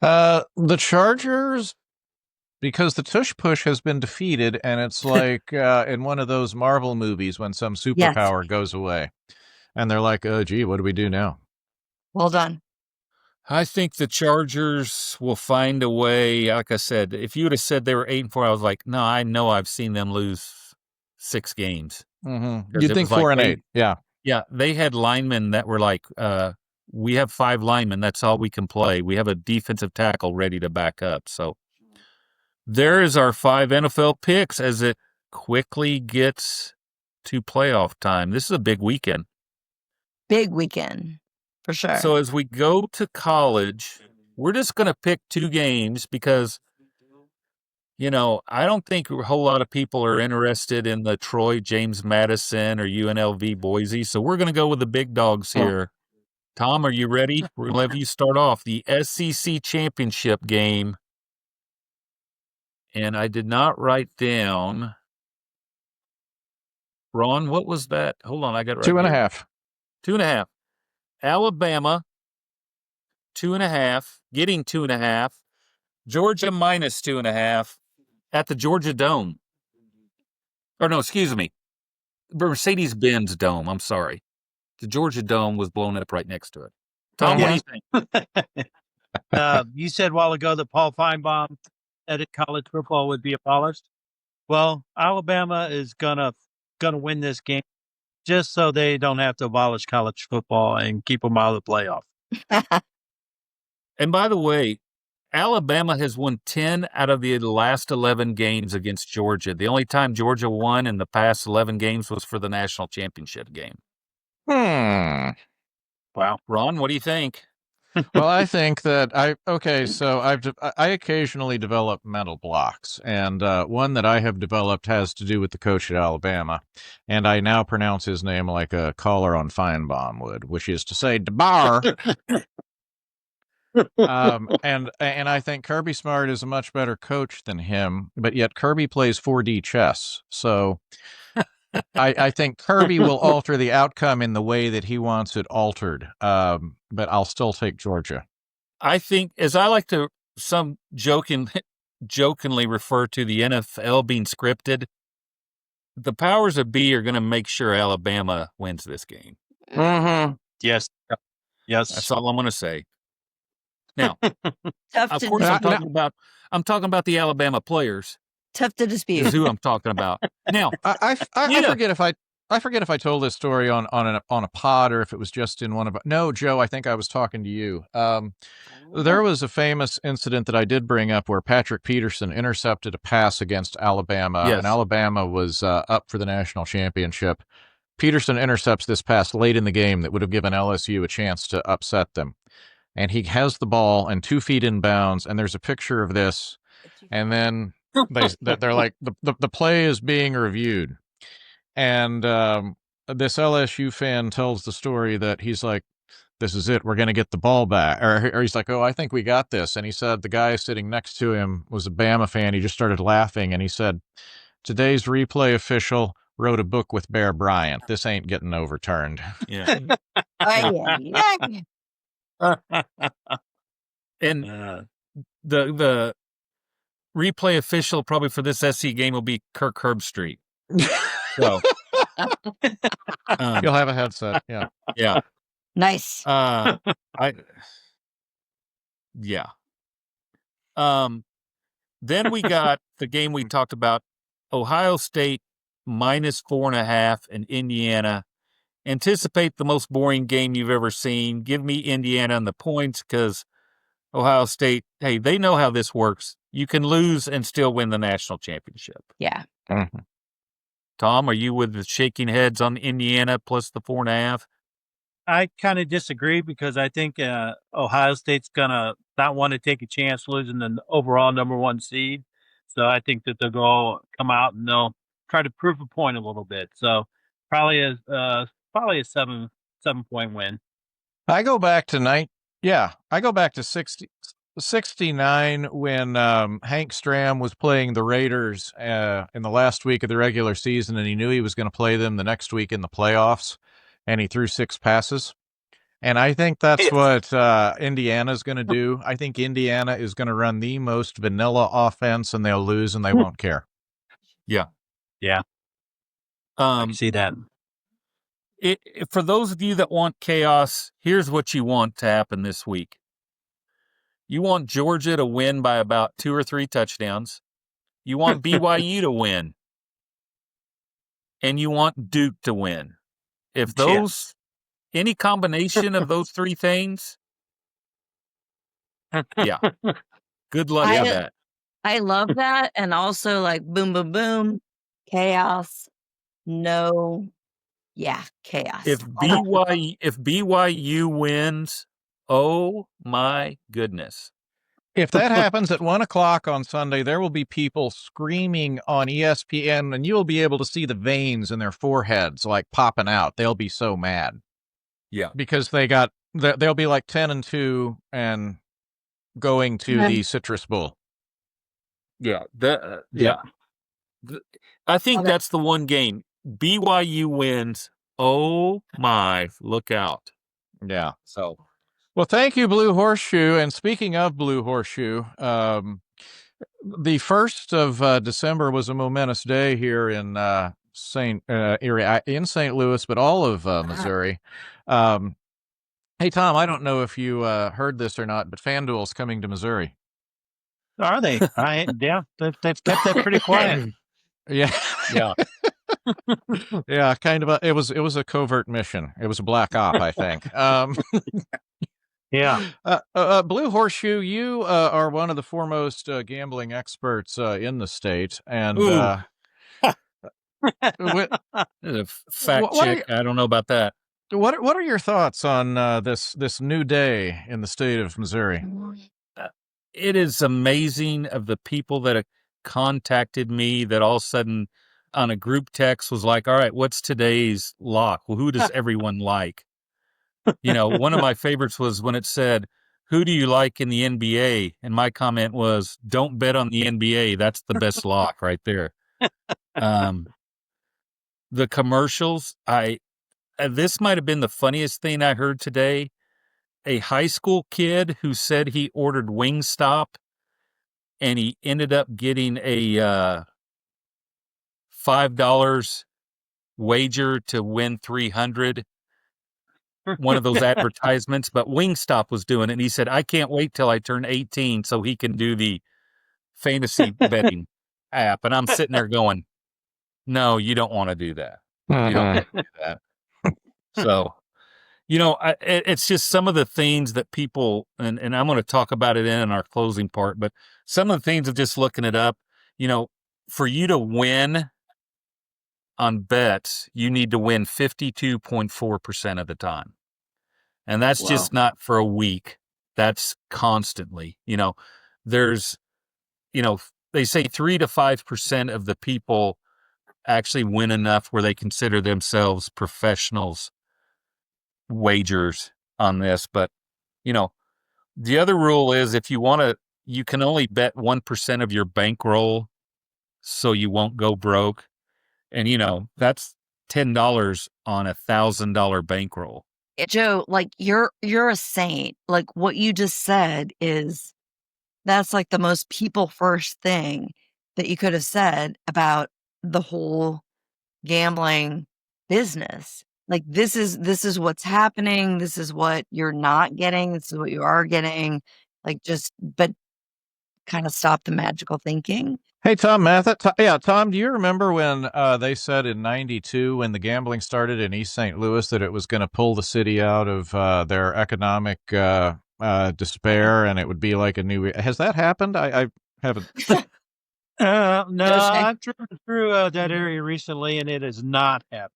Speaker 2: The Chargers, because the tush push has been defeated, and it's like in one of those Marvel movies when some superpower goes away. And they're like, oh, gee, what do we do now?
Speaker 1: Well done.
Speaker 3: I think the Chargers will find a way. Like I said, if you would have said they were 8-4, I was like, no, I know I've seen them lose 6 games.
Speaker 2: Mm-hmm. You'd think 4-8. Yeah.
Speaker 3: Yeah, they had linemen that were like, we have 5 linemen. That's all we can play. We have a defensive tackle ready to back up. So there is our 5 NFL picks as it quickly gets to playoff time. This is a big weekend.
Speaker 1: Big weekend, for sure.
Speaker 3: So as we go to college, we're just going to pick 2 games because, I don't think a whole lot of people are interested in the Troy James Madison or UNLV Boise. So we're going to go with the big dogs here. Tom, are you ready? We're going to let you start off the SEC championship game. And I did not write down. Ron, what was that? Hold on, I got it right
Speaker 2: 2.5.
Speaker 3: 2.5. Alabama, 2.5, getting 2.5. Georgia -2.5 at the Georgia Dome. Or no, excuse me. Mercedes-Benz Dome. I'm sorry. The Georgia Dome was blown up right next to it. Tom, what do you think?
Speaker 4: You said a while ago that Paul Feinbaum said college football would be abolished. Well, Alabama is gonna win this game just so they don't have to abolish college football and keep them out of the playoff.
Speaker 3: And by the way, Alabama has won 10 out of the last 11 games against Georgia. The only time Georgia won in the past 11 games was for the national championship game.
Speaker 2: Wow.
Speaker 3: Ron, what do you think?
Speaker 2: Well, I think that so I occasionally develop mental blocks, and one that I have developed has to do with the coach at Alabama, and I now pronounce his name like a caller on Feinbaum would, which is to say, DeBar. And I think Kirby Smart is a much better coach than him, but yet Kirby plays 4D chess, so I think Kirby will alter the outcome in the way that he wants it altered. But I'll still take Georgia.
Speaker 3: I think, as I like to jokingly refer to the NFL being scripted, the powers that be are going to make sure Alabama wins this game.
Speaker 4: Mm-hmm. Yes.
Speaker 3: That's all I'm going to say. Now,
Speaker 1: Tough
Speaker 3: of
Speaker 1: to
Speaker 3: course,
Speaker 1: dispute.
Speaker 3: I'm talking about the Alabama players.
Speaker 1: Tough to dispute.
Speaker 3: Is who I'm talking about. Now,
Speaker 2: I forget if I told this story on a pod or if it was just in one of. No, Joe, I think I was talking to you. There was a famous incident that I did bring up where Patrick Peterson intercepted a pass against Alabama, and Alabama was up for the national championship. Peterson intercepts this pass late in the game that would have given LSU a chance to upset them. And he has the ball and 2 feet in bounds, and there's a picture of this. And then they're like, the play is being reviewed. And this LSU fan tells the story that he's like, this is it, we're going to get the ball back. Or he's like, oh, I think we got this. And he said the guy sitting next to him was a Bama fan. He just started laughing, and he said, today's replay official wrote a book with Bear Bryant. This ain't getting overturned.
Speaker 3: Yeah. And the replay official probably for this SC game will be Kirk Herbstreit. So
Speaker 2: you'll have a headset. Yeah.
Speaker 3: Yeah.
Speaker 1: Nice.
Speaker 3: Yeah. Then we got the game we talked about, Ohio State -4.5 in Indiana. Anticipate the most boring game you've ever seen. Give me Indiana and the points because Ohio State, hey, they know how this works. You can lose and still win the national championship.
Speaker 1: Yeah.
Speaker 2: Mm-hmm.
Speaker 3: Tom, are you with the shaking heads on Indiana plus the 4.5?
Speaker 4: I kind of disagree because I think Ohio State's going to not want to take a chance losing the overall number 1 seed. So I think that they'll come out and they'll try to prove a point a little bit. So probably a 7-point win.
Speaker 2: I go back to 69 when Hank Stram was playing the Raiders in the last week of the regular season, and he knew he was going to play them the next week in the playoffs, and he threw 6 passes. And I think that's what Indiana's going to do. I think Indiana is going to run the most vanilla offense, and they'll lose, and they won't care.
Speaker 4: Yeah. Yeah. I can see that.
Speaker 3: For those of you that want chaos, here's what you want to happen this week. You want Georgia to win by about 2 or 3 touchdowns. You want BYU to win. And you want Duke to win. If any combination of those 3 things, yeah. Good luck with that.
Speaker 1: I love that. And also like boom, boom, boom, chaos. No. Yeah, chaos.
Speaker 3: If BYU wins, oh my goodness.
Speaker 2: If that happens at 1:00 on Sunday, there will be people screaming on ESPN, and you'll be able to see the veins in their foreheads like popping out. They'll be so mad.
Speaker 3: Yeah.
Speaker 2: Because they'll be like 10-2 and going to the Citrus Bowl.
Speaker 3: Yeah. I think that's the one game. BYU wins. Oh my, look out.
Speaker 2: Yeah.
Speaker 3: So,
Speaker 2: well, thank you, Blue Horseshoe. And speaking of Blue Horseshoe, the 1st of December was a momentous day here in St. Louis, but all of Missouri. Hey, Tom, I don't know if you heard this or not, but FanDuel's coming to Missouri.
Speaker 4: Are they? Yeah, they've kept that pretty quiet.
Speaker 2: Yeah.
Speaker 3: Yeah.
Speaker 2: Yeah, kind of. It was a covert mission. It was a black op, I think.
Speaker 4: Yeah.
Speaker 2: Blue Horseshoe, you are one of the foremost gambling experts in the state, and
Speaker 3: fact check. I don't know about that.
Speaker 2: What are your thoughts on this new day in the state of Missouri?
Speaker 3: It is amazing of the people that have contacted me that all of a sudden on a group text was like, all right, what's today's lock? Well, who does everyone like? One of my favorites was when it said, who do you like in the NBA? And my comment was, don't bet on the NBA. That's the best lock right there. The commercials, this might have been the funniest thing I heard today. A high school kid who said he ordered Wingstop and he ended up getting a $5 wager to win 300. One of those advertisements, but Wingstop was doing it. And he said, I can't wait till I turn 18 so he can do the fantasy betting app. And I'm sitting there going, no, you don't want to do that. You don't want to do that. So, it's just some of the things that people, and I'm going to talk about it in our closing part, but some of the things of just looking it up, for you to win on bets, you need to win 52.4% of the time. And that's just not for a week. That's constantly, there's, they say 3 to 5% of the people actually win enough where they consider themselves professionals wagers on this. But, the other rule is if you want to, you can only bet 1% of your bankroll so you won't go broke. And, that's $10 on $1,000 bankroll.
Speaker 1: Joe, like you're a saint. Like what you just said that's like the most people first thing that you could have said about the whole gambling business. Like this is what's happening. This is what you're not getting. This is what you are getting. But kind of stop the magical thinking.
Speaker 2: Hey, Tom, Tom, do you remember when they said in 92, when the gambling started in East St. Louis, that it was going to pull the city out of their economic despair, and it would be like a new... Has that happened? I haven't...
Speaker 4: No, I've driven through that area recently, and it has not happened.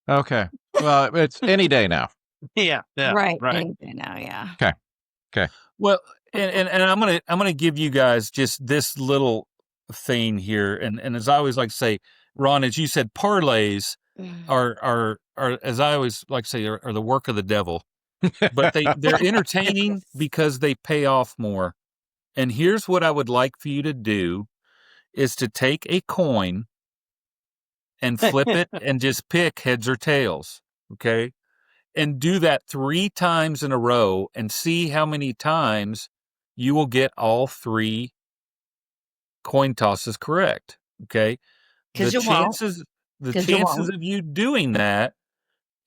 Speaker 2: Okay. Well, it's any day now.
Speaker 4: Yeah.
Speaker 1: Right.
Speaker 4: Right.
Speaker 1: Any day now, yeah.
Speaker 2: Okay.
Speaker 3: Well, and I'm gonna give you guys just this little thing here, and as I always like to say, Ron, as you said, parlays are as I always like to say are the work of the devil, but they're entertaining because they pay off more. And here's what I would like for you to do is to take a coin and flip it and just pick heads or tails, okay? And do that 3 times in a row and see how many times you will get all 3 coin tosses correct, okay? The chances of you doing that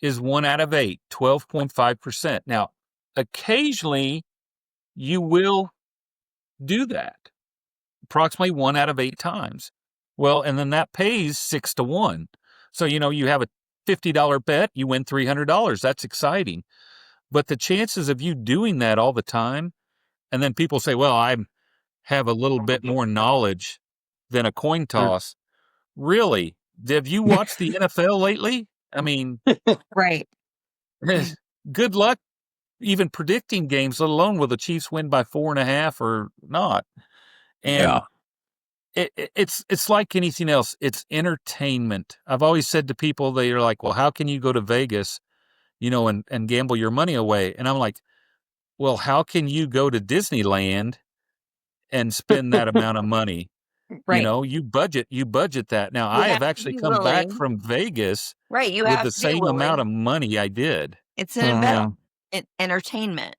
Speaker 3: is 1 out of 8, 12.5%. Now, occasionally you will do that, approximately 1 out of 8 times. Well, and then that pays 6 to 1. So, you have a $50 bet, you win $300. That's exciting. But the chances of you doing that all the time, and then people say, well, I have a little bit more knowledge than a coin toss. Really? Have you watched the NFL lately? I mean,
Speaker 1: right.
Speaker 3: Good luck even predicting games, let alone will the Chiefs win by 4.5 or not. And it's like anything else. It's entertainment. I've always said to people, they are like, well, how can you go to Vegas, and gamble your money away? And I'm like, well, how can you go to Disneyland and spend that amount of money?
Speaker 1: Right.
Speaker 3: You budget that. Now, I have actually come back from Vegas
Speaker 1: right. You
Speaker 3: with
Speaker 1: have
Speaker 3: the same amount of money I did.
Speaker 1: It's an entertainment,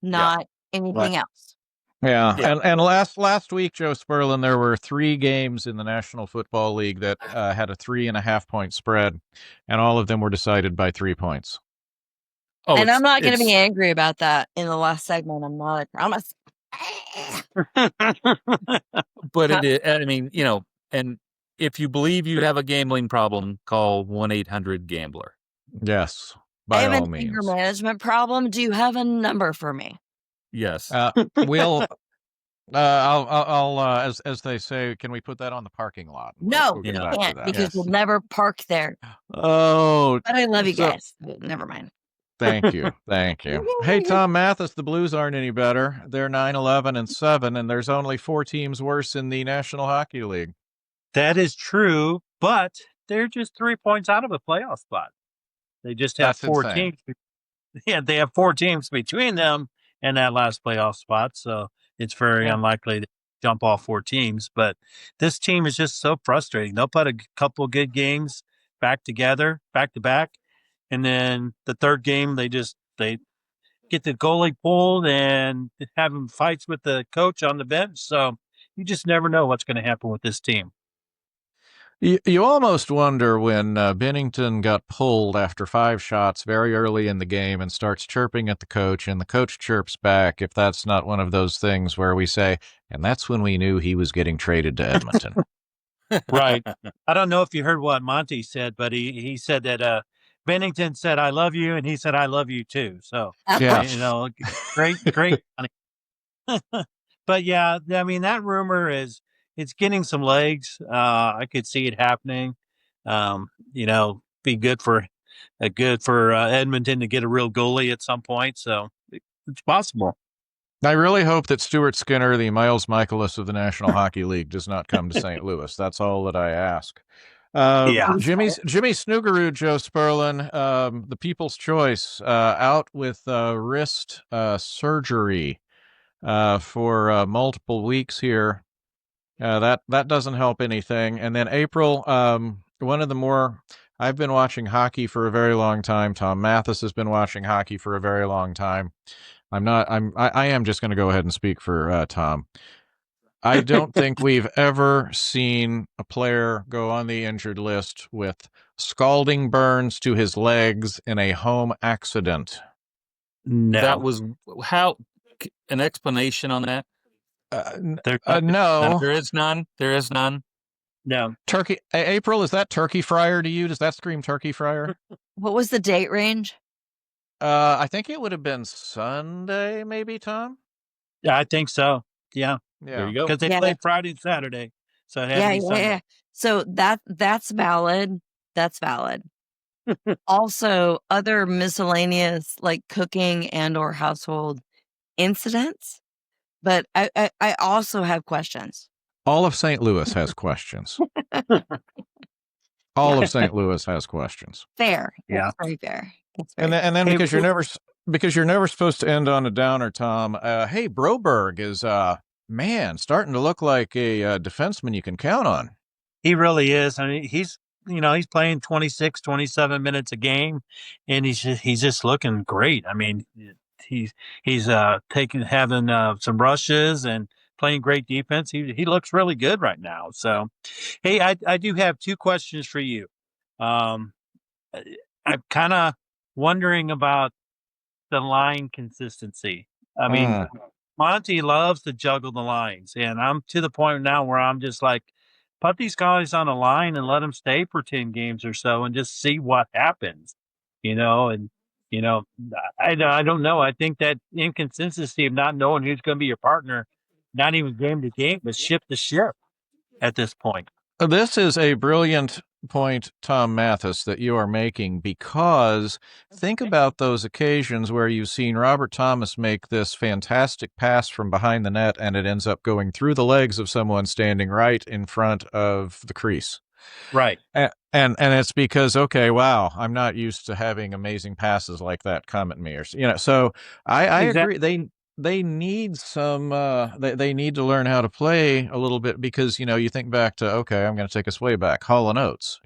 Speaker 1: not anything else.
Speaker 2: Yeah. And last week, Joe Sperlin, there were 3 games in the National Football League that had a 3.5 point spread, and all of them were decided by 3 points.
Speaker 1: Oh, and I'm not going to be angry about that in the last segment. I'm not. I promise.
Speaker 3: But it is, I mean, and if you believe you have a gambling problem, call 1-800-GAMBLER.
Speaker 2: Yes,
Speaker 1: by all means. I have an anger management problem. Do you have a number for me?
Speaker 3: Yes.
Speaker 2: as they say, can we put that on the parking lot?
Speaker 1: No,
Speaker 2: We'll get
Speaker 4: Yeah.
Speaker 2: back to
Speaker 1: can't
Speaker 2: that.
Speaker 1: because
Speaker 3: Yes.
Speaker 1: we'll never park there.
Speaker 2: Oh,
Speaker 1: But I love you
Speaker 2: so
Speaker 1: guys. Never mind.
Speaker 2: thank you. Thank you. Hey, Tom Mathis, the Blues aren't any better. They're 9-11-7, and there's only 4 teams worse in the National Hockey League.
Speaker 4: That is true, but they're just 3 points out of a playoff spot. They just have
Speaker 2: That's
Speaker 4: 4
Speaker 2: insane.
Speaker 4: teams. Yeah, they have 4 teams between them and that last playoff spot, so it's very unlikely to jump off 4 teams. But this team is just so frustrating. They'll put a couple of good games back together, back to back, and then the third game they get the goalie pulled and having fights with the coach on the bench. So you just never know what's going to happen with this team.
Speaker 2: You almost wonder when Bennington got pulled after 5 shots very early in the game and starts chirping at the coach, and the coach chirps back, if that's not one of those things where we say, and that's when we knew he was getting traded to Edmonton.
Speaker 4: Right. I don't know if you heard what Monty said, but he said that Bennington said, "I love you," and he said, "I love you too." So,
Speaker 2: Yeah.
Speaker 4: great. But yeah, I mean, that rumor it's getting some legs. I could see it happening. Be good for Edmonton to get a real goalie at some point. So it's possible.
Speaker 2: I really hope that Stuart Skinner, the Miles Michaelis of the National Hockey League, does not come to St. Louis. That's all that I ask.
Speaker 4: Yeah.
Speaker 2: Jimmy Snoogaroo, Joe Sperlin, the People's Choice, out with wrist surgery for multiple weeks here. That doesn't help anything. And then April, one of the more I've been watching hockey for a very long time. Tom Mathis has been watching hockey for a very long time. I am just going to go ahead and speak for Tom. I don't think we've ever seen a player go on the injured list with scalding burns to his legs in a home accident.
Speaker 4: No.
Speaker 3: That was an explanation on that?
Speaker 2: No.
Speaker 3: There is none. There is none.
Speaker 4: No.
Speaker 2: Turkey. April, is that turkey fryer to you? Does that scream turkey fryer?
Speaker 1: What was the date range?
Speaker 2: I think it would have been Sunday, maybe, Tom?
Speaker 4: Yeah, I think so. Yeah.
Speaker 3: There you go.
Speaker 4: Because they played Friday and Saturday. So it had to be Sunday.
Speaker 1: Yeah. So that's valid. That's valid. Also, other miscellaneous like cooking and or household incidents. But I also have questions.
Speaker 2: All of St. Louis has questions. All of St. Louis has questions.
Speaker 1: Fair.
Speaker 4: Yeah.
Speaker 1: That's very fair. That's
Speaker 2: And
Speaker 1: very
Speaker 2: then because you're never supposed to end on a downer, Tom. Hey, Broberg is starting to look like a defenseman you can count on.
Speaker 4: He really is. I mean, he's playing 26, 27 minutes a game, and he's just looking great. I mean, he's having some rushes and playing great defense. He looks really good right now. So, hey, I do have 2 questions for you. I'm kind of wondering about the line consistency. I mean, Monty loves to juggle the lines, and I'm to the point now where I'm just like, put these guys on a line and let them stay for 10 games or so and just see what happens, I don't know. I think that inconsistency of not knowing who's going to be your partner, not even game to game, but ship to ship at this point.
Speaker 2: This is a brilliant point, Tom Mathis, that you are making, because think about those occasions where you've seen Robert Thomas make this fantastic pass from behind the net and it ends up going through the legs of someone standing right in front of the crease.
Speaker 4: Right.
Speaker 2: And it's because, okay, wow, I'm not used to having amazing passes like that come at me, or so I agree. They need some they need to learn how to play a little bit, because you think back to, okay, I'm going to take us way back, Hall & Oates,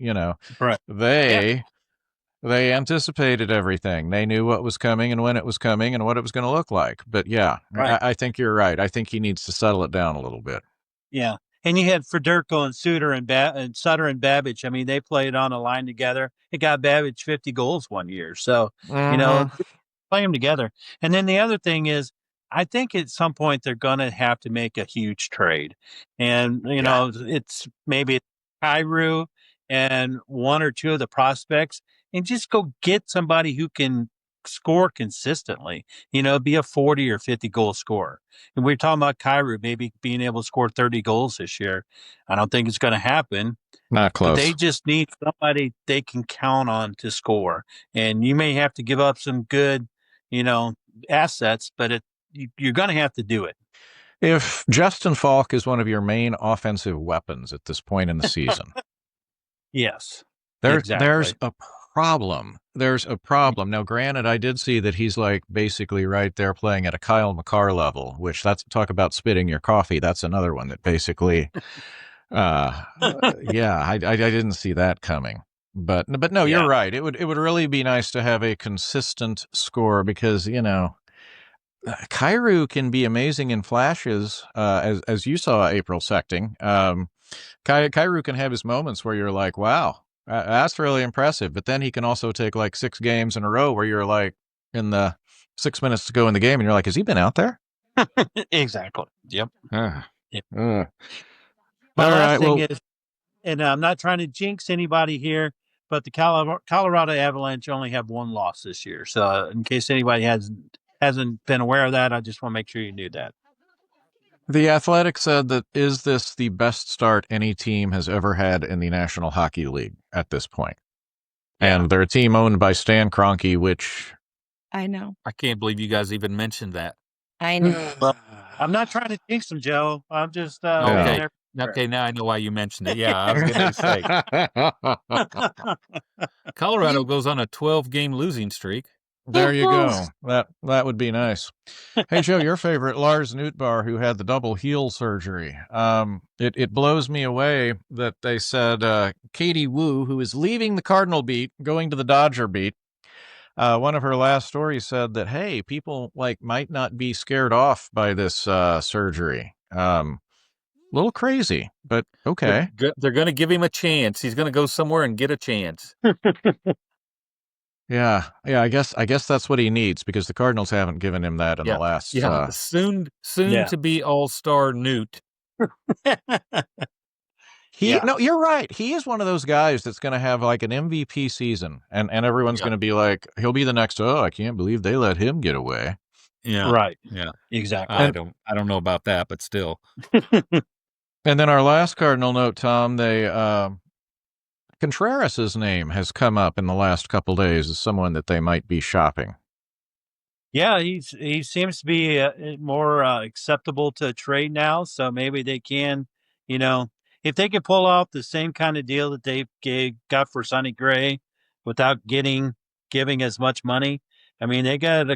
Speaker 4: Right.
Speaker 2: They anticipated everything. They knew what was coming and when it was coming and what it was going to look like. But yeah,
Speaker 4: right.
Speaker 2: I think you're right. I think he needs to settle it down a little bit.
Speaker 4: Yeah. And you had Federico and Sutter and Babbage. I mean, they played on a line together. It got Babbage 50 goals one year. So, play them together. And then the other thing is, I think at some point they're going to have to make a huge trade. And, it's maybe Kyrou and 1 or 2 of the prospects, and just go get somebody who can score consistently, be a 40 or 50 goal scorer. And we're talking about Cairo maybe being able to score 30 goals this year. I don't think it's going to happen.
Speaker 2: Not close.
Speaker 4: But they just need somebody they can count on to score. And you may have to give up some good, assets, but you're going to have to do it.
Speaker 2: If Justin Falk is one of your main offensive weapons at this point in the season,
Speaker 4: yes,
Speaker 2: there's
Speaker 4: exactly.
Speaker 2: a problem. There's a problem. Now, granted, I did see that he's like basically right there playing at a Kyle McCarr level, which that's talk about spitting your coffee. That's another one that basically, I didn't see that coming. But no,
Speaker 4: Yeah.
Speaker 2: you're right. It would really be nice to have a consistent score because, Cairo can be amazing in flashes, as you saw April secting. Cairo can have his moments where you're like, wow, that's really impressive. But then he can also take like 6 games in a row where you're like in the 6 minutes to go in the game and you're like, has he been out there?
Speaker 4: Exactly. Yep.
Speaker 2: Yep.
Speaker 4: My
Speaker 2: All
Speaker 4: last
Speaker 2: right,
Speaker 4: thing
Speaker 2: well-
Speaker 4: is, and I'm not trying to jinx anybody here, but the Colorado Avalanche only have 1 loss this year. So in case anybody hasn't been aware of that, I just want to make sure you knew that.
Speaker 2: The Athletic said that is this the best start any team has ever had in the National Hockey League at this point?
Speaker 4: Yeah.
Speaker 2: And they're a team owned by Stan Kroenke, which
Speaker 1: I know.
Speaker 3: I can't believe you guys even mentioned that.
Speaker 1: I know.
Speaker 4: Well, I'm not trying to jinx them, Joe. I'm just
Speaker 3: Okay.
Speaker 4: there.
Speaker 3: Okay, now I know why you mentioned it. Yeah, I was going to say. Colorado goes on a 12-game losing streak.
Speaker 2: There you go. That would be nice. Hey, Joe, your favorite, Lars Nootbaar, who had the double heel surgery. It blows me away that they said Katie Wu, who is leaving the Cardinal beat, going to the Dodger beat. One of her last stories said that, hey, people might not be scared off by this surgery. Little crazy, but okay.
Speaker 3: They're going to give him a chance. He's going to go somewhere and get a chance.
Speaker 2: Yeah. I guess that's what he needs because the Cardinals haven't given him that in the last.
Speaker 3: Yeah, soon to be all-star Newt.
Speaker 2: No, you're right. He is one of those guys that's going to have like an MVP season, and everyone's going to be like, he'll be the next. Oh, I can't believe they let him get away.
Speaker 3: Yeah.
Speaker 4: Right.
Speaker 3: Yeah.
Speaker 4: Exactly.
Speaker 3: I don't know about that, but still.
Speaker 2: And then our last Cardinal note, Tom, Contreras' name has come up in the last couple days as someone that they might be shopping.
Speaker 4: Yeah, he seems to be more acceptable to trade now. So maybe they can, if they can pull off the same kind of deal that they got for Sonny Gray without giving as much money. I mean, they got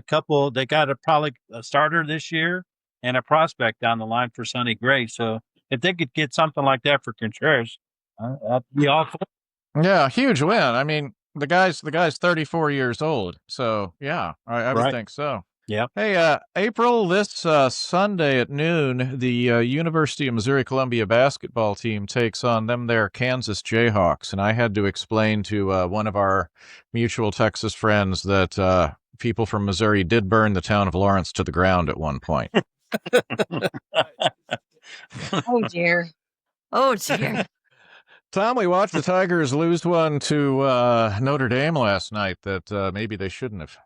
Speaker 4: probably a starter this year and a prospect down the line for Sonny Gray. So if they could get something like that for Contreras, that'd be awful.
Speaker 2: Yeah, huge win. I mean, the guy's 34 years old. So yeah, I would think so.
Speaker 4: Yeah.
Speaker 2: Hey, April, this Sunday at noon, the University of Missouri-Columbia basketball team takes on their Kansas Jayhawks. And I had to explain to one of our mutual Texas friends that people from Missouri did burn the town of Lawrence to the ground at one point.
Speaker 1: Oh, dear. Oh, dear.
Speaker 2: Tom, we watched the Tigers lose one to Notre Dame last night that maybe they shouldn't have.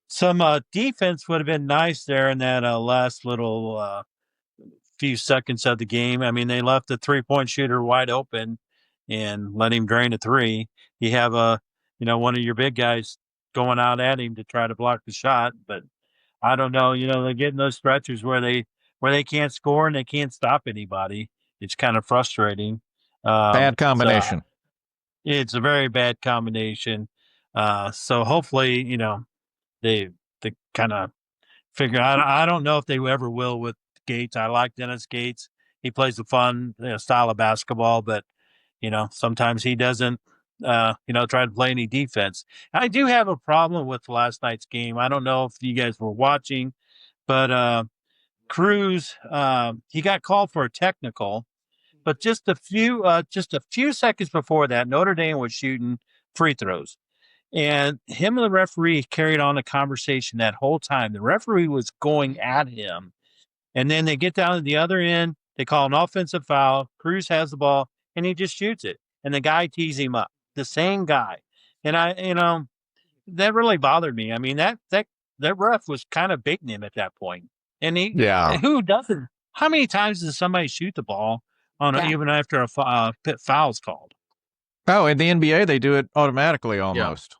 Speaker 4: Some defense would have been nice there in that last little few seconds of the game. I mean, they left the 3-point shooter wide open and let him drain a 3. You have one of your big guys going out at him to try to block the shot, but I don't know. They're getting those stretches where they can't score and they can't stop anybody. It's kind of frustrating.
Speaker 2: Bad combination.
Speaker 4: It's a very bad combination. So hopefully, they kind of figure out. I don't know if they ever will with Gates. I like Dennis Gates. He plays a fun style of basketball, but sometimes he doesn't try to play any defense. I do have a problem with last night's game. I don't know if you guys were watching, but Cruz he got called for a technical, but just a few seconds before that, Notre Dame was shooting free throws. And him and the referee carried on a conversation that whole time. The referee was going at him. And then they get down to the other end. They call an offensive foul. Cruz has the ball, and he just shoots it. And the guy tees him up. The same guy. And that really bothered me. I mean, that ref was kind of baiting him at that point. And
Speaker 2: Yeah.
Speaker 4: who doesn't? How many times does somebody shoot the ball even after a foul's called?
Speaker 2: Oh, in the NBA, they do it automatically almost.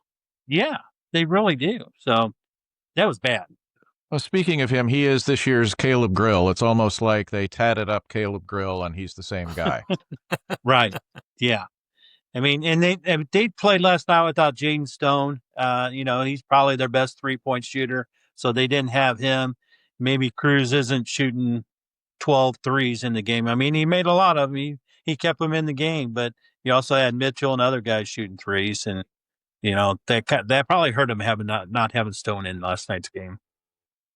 Speaker 4: Yeah, they really do. So that was bad.
Speaker 2: Well, speaking of him, he is this year's Caleb Grill. It's almost like they tatted up Caleb Grill, and he's the same guy.
Speaker 4: Right. Yeah. I mean, and they played last night without Jaden Stone. He's probably their best 3-point shooter, so they didn't have him. Maybe Cruz isn't shooting 12 threes in the game. I mean, he made a lot of them. He kept them in the game, but he also had Mitchell and other guys shooting threes, and that probably hurt him not having Stone in last night's game.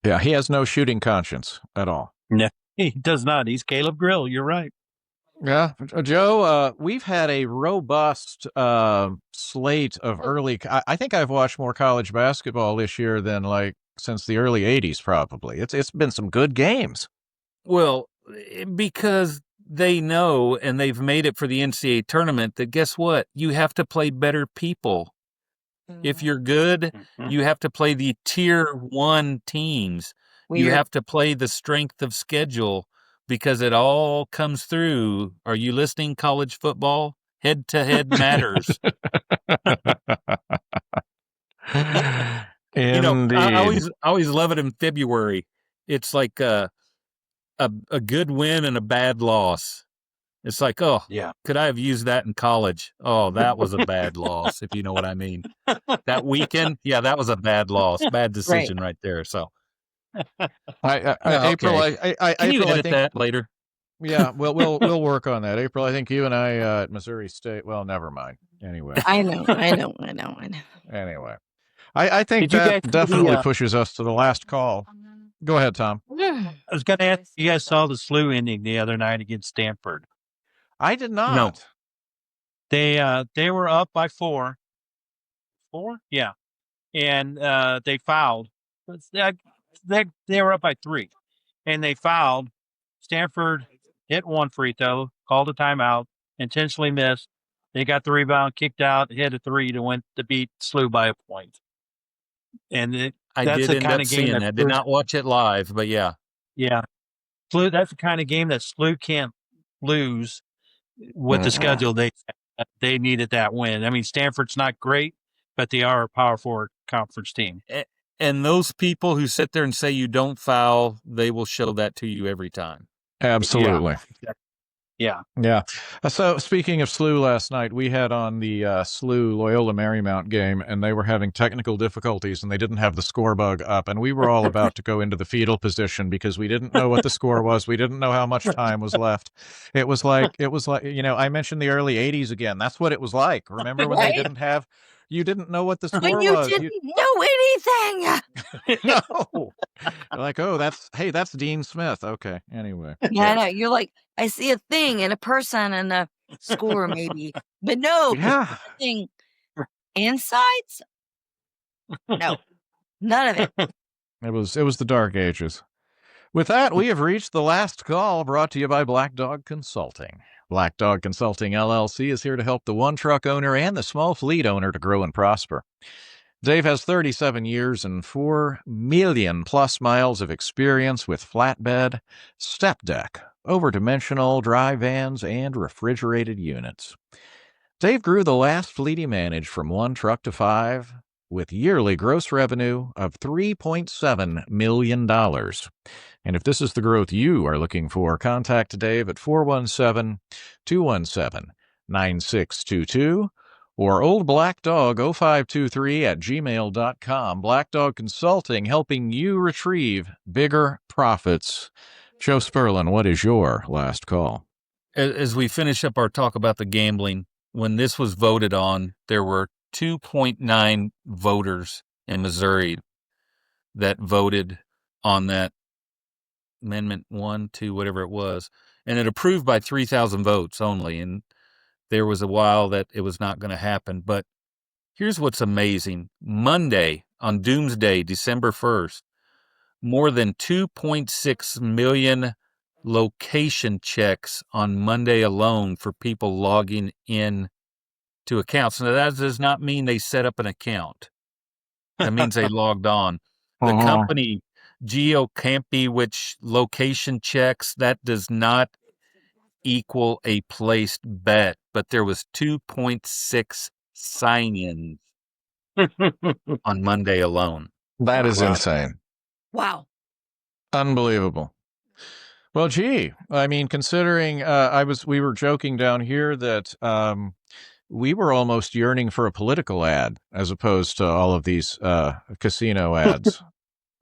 Speaker 2: Yeah, he has no shooting conscience at all.
Speaker 4: No, he does not. He's Caleb Grill. You're right.
Speaker 2: Yeah, Joe, we've had a robust slate of early. I think I've watched more college basketball this year than since the early '80s. Probably, it's been some good games.
Speaker 3: Well, because they know and they've made it for the NCAA tournament that guess what? You have to play better people. If you're good, you have to play the tier 1 teams. You have to play the strength of schedule because it all comes through. Are you listening, college football? Head-to-head matters. I always love it in February. It's like a good win and a bad loss. It's like, could I have used that in college? Oh, that was a bad loss, if you know what I mean. That weekend, that was a bad loss, bad decision right there. So,
Speaker 2: April,
Speaker 3: can you edit that later?
Speaker 2: Yeah, well, we'll work on that. April, I think you and I at Missouri State. Well, never mind. Anyway,
Speaker 1: I know.
Speaker 2: Anyway, I think that definitely pushes us to the last call. Go ahead, Tom.
Speaker 4: I was going to ask you guys saw the SLU ending the other night against Stanford.
Speaker 2: I did not.
Speaker 4: No. They were up by 4. 4? Yeah. And they fouled. They were up by 3. And they fouled. Stanford hit one free throw, called a timeout, intentionally missed. They got the rebound, kicked out, hit a 3 to beat SLU by a point. And
Speaker 3: I did end up seeing that. I did not watch it live, but yeah.
Speaker 4: Yeah. SLU, that's the kind of game that SLU can't lose with the schedule they needed that win. I mean, Stanford's not great, but they are a Power 4 conference team.
Speaker 3: And those people who sit there and say you don't foul, they will show that to you every time.
Speaker 2: Absolutely.
Speaker 4: Yeah.
Speaker 2: So speaking of SLU last night, we had on the SLU Loyola Marymount game, and they were having technical difficulties, and they didn't have the score bug up, and we were all about to go into the fetal position because we didn't know what the score was. We didn't know how much time was left. It was like I mentioned the early '80s again. That's what it was like. Remember when they didn't have? You didn't know what the score was.
Speaker 1: You didn't know anything.
Speaker 2: No. You're like, that's Dean Smith. Okay. Anyway.
Speaker 1: Yeah, I know. You're like, I see a thing and a person and a score maybe, but no.
Speaker 2: Yeah.
Speaker 1: Thing. Insights? No, none of it.
Speaker 2: It was the dark ages. With that, we have reached the last call, brought to you by Black Dog Consulting. Black Dog Consulting LLC is here to help the one truck owner and the small fleet owner to grow and prosper. Dave has 37 years and 4 million plus miles of experience with flatbed, step deck, overdimensional dry vans, and refrigerated units. Dave grew the last fleet he managed from 1 truck to 5 with yearly gross revenue of $3.7 million. And if this is the growth you are looking for, contact Dave at 417-217-9622 or oldblackdog0523@gmail.com. Black Dog Consulting, helping you retrieve bigger profits. Joe Sperlin, what is your last call?
Speaker 3: As we finish up our talk about the gambling, when this was voted on, there were 2.9 voters in Missouri that voted on that Amendment 1, 2, whatever it was, and it approved by 3,000 votes only. And there was a while that it was not going to happen. But here's what's amazing. Monday, on Doomsday, December 1st, more than 2.6 million location checks on Monday alone for people logging in to accounts. Now, that does not mean they set up an account. That means they logged on. The company GeoCampy, which location checks, that does not equal a placed bet, but there was 2.6 sign-ins on Monday alone.
Speaker 2: That is
Speaker 4: Wow.
Speaker 2: insane.
Speaker 1: Wow.
Speaker 2: Unbelievable. Well, gee, I mean, considering we were joking down here that we were almost yearning for a political ad as opposed to all of these casino ads.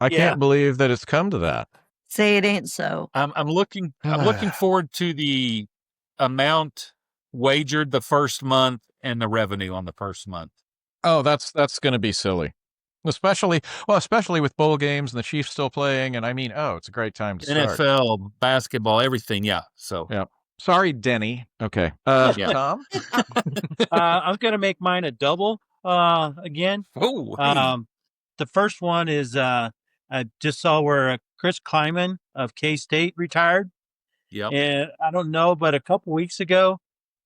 Speaker 2: I
Speaker 4: Yeah.
Speaker 2: can't believe that it's come to that.
Speaker 1: Say it ain't so.
Speaker 3: I'm looking forward to the amount wagered the first month and the revenue on the first month.
Speaker 2: Oh, that's going to be silly. Especially with bowl games and the Chiefs still playing. And I mean, it's a great time to start.
Speaker 3: NFL, basketball, everything. Yeah. So,
Speaker 2: yeah. Sorry, Denny. Okay.
Speaker 3: Yeah.
Speaker 2: Tom?
Speaker 4: I was going to make mine a double again.
Speaker 3: Oh, hey.
Speaker 4: The first one is I just saw where Chris Kleiman of K-State retired.
Speaker 3: Yep.
Speaker 4: And I don't know, but a couple weeks ago,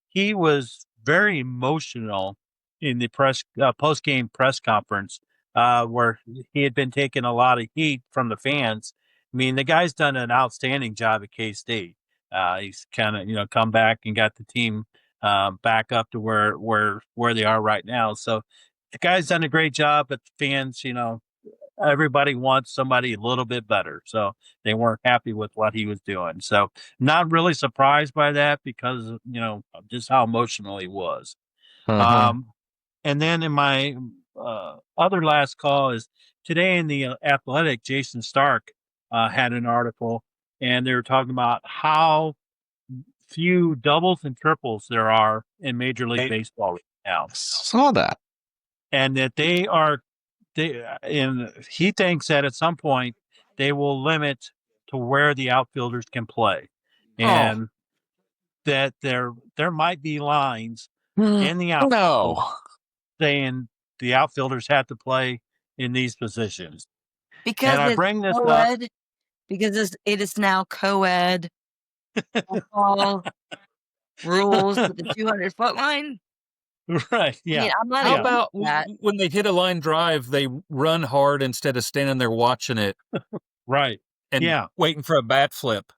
Speaker 4: he was very emotional in the post-game press conference where he had been taking a lot of heat from the fans. I mean, the guy's done an outstanding job at K-State. He's kind of, come back and got the team back up to where they are right now. So the guy's done a great job, but the fans, everybody wants somebody a little bit better. So they weren't happy with what he was doing. So not really surprised by that because, just how emotional he was.
Speaker 2: Uh-huh.
Speaker 4: And then in my other last call is today in the Athletic, Jason Stark had an article and they were talking about how few doubles and triples there are in Major League Baseball right now.
Speaker 2: Saw that.
Speaker 4: And that and he thinks that at some point they will limit to where the outfielders can play, and that there might be lines in the outfield saying the outfielders have to play in these positions.
Speaker 1: Because
Speaker 4: and I
Speaker 1: it's
Speaker 4: bring this
Speaker 1: co-ed, because it is now co-ed football rules with the 200-foot line.
Speaker 4: Right. Yeah.
Speaker 1: I mean, I'm not
Speaker 3: How
Speaker 1: against
Speaker 3: about
Speaker 1: that.
Speaker 3: when they hit a line drive, they run hard instead of standing there watching it
Speaker 4: Right.
Speaker 3: and waiting for a bat flip?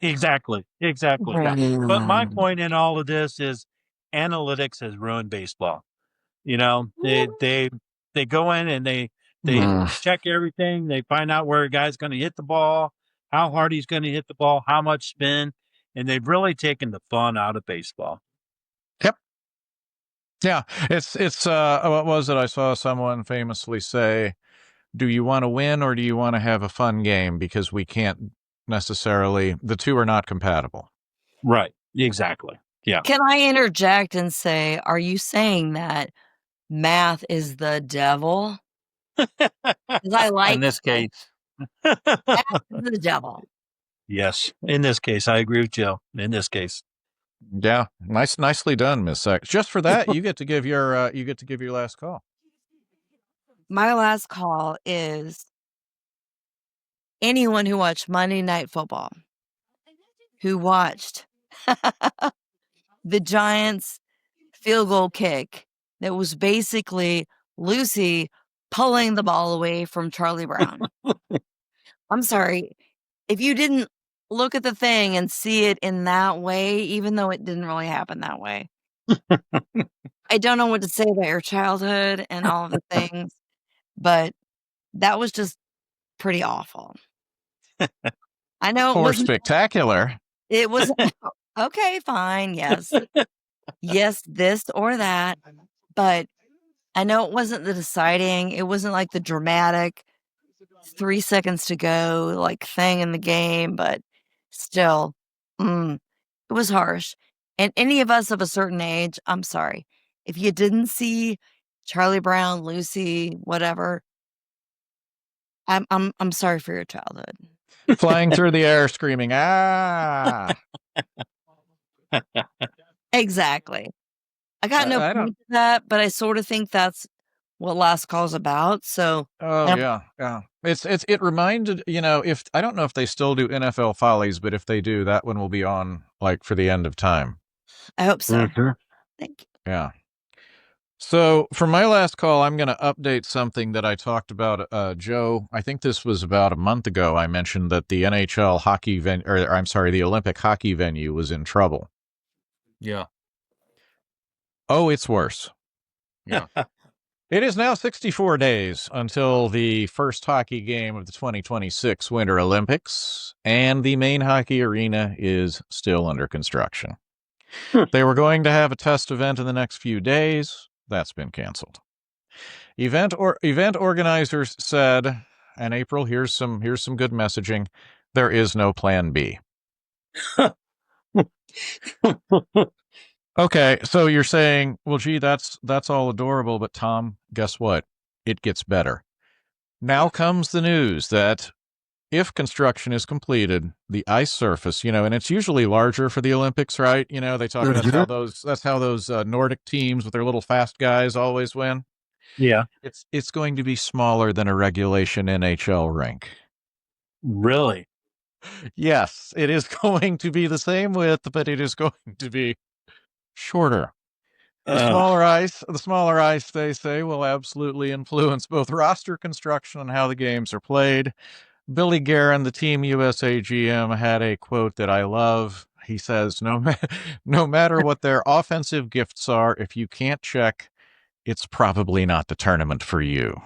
Speaker 4: Exactly. But my point in all of this is analytics has ruined baseball. They go in and they check everything. They find out where a guy's going to hit the ball, how hard he's going to hit the ball, how much spin, and they've really taken the fun out of baseball.
Speaker 2: Yep. Yeah, it's what was it? I saw someone famously say, "Do you want to win or do you want to have a fun game? Because we can't necessarily, the two are not compatible."
Speaker 4: Right. Exactly. Yeah.
Speaker 1: Can I interject and say, are you saying that math is the devil? 'Cause I like
Speaker 3: In this case,
Speaker 1: math is the devil.
Speaker 4: Yes. In this case, I agree with Jill. In this case.
Speaker 2: Yeah, nicely done, Miss Sex. Just for that, you get to give your last call.
Speaker 1: My last call is anyone who watched Monday Night Football, who watched the Giants field goal kick that was basically Lucy pulling the ball away from Charlie Brown. I'm sorry. If you didn't look at the thing and see it in that way, even though it didn't really happen that way, I don't know what to say about your childhood and all of the things, but that was just pretty awful. I know it
Speaker 2: Or
Speaker 1: wasn't
Speaker 2: spectacular.
Speaker 1: It was okay, fine, yes. Yes, this or that, but I know it wasn't the deciding, it wasn't like the dramatic 3 seconds to go like thing in the game, but still, it was harsh. And any of us of a certain age, I'm sorry, if you didn't see Charlie Brown, Lucy, whatever, I'm sorry for your childhood.
Speaker 2: Flying through the air screaming, "Ah!"
Speaker 1: Exactly. I got no
Speaker 2: I don't-
Speaker 1: point to that, but I sort of think that's what last call's about. So
Speaker 2: Oh yeah. It reminded, if I don't know if they still do NFL Follies, but if they do, that one will be on like for the end of time.
Speaker 1: I hope so.
Speaker 4: Mhm.
Speaker 1: Thank you.
Speaker 2: Yeah. So for my last call, I'm going to update something that I talked about, Joe. I think this was about a month ago. I mentioned that the NHL hockey the Olympic hockey venue was in trouble.
Speaker 3: Yeah.
Speaker 2: Oh, it's worse.
Speaker 3: Yeah.
Speaker 2: It is now 64 days until the first hockey game of the 2026 Winter Olympics, and the main hockey arena is still under construction. They were going to have a test event in the next few days. That's been canceled. Event organizers said, and April, here's some good messaging. There is no plan B. Okay, so you're saying, well, gee, that's all adorable, but Tom, guess what? It gets better. Now comes the news that if construction is completed, the ice surface, and it's usually larger for the Olympics, right? They talk about that's how those Nordic teams with their little fast guys always win.
Speaker 4: Yeah.
Speaker 2: It's going to be smaller than a regulation NHL rink.
Speaker 4: Really?
Speaker 2: Yes, it is going to be the same width, but it is going to be shorter. The smaller ice, they say, will absolutely influence both roster construction and how the games are played. Billy Guerin, the Team USA GM, had a quote that I love. He says, no matter what their offensive gifts are, if you can't check, it's probably not the tournament for you.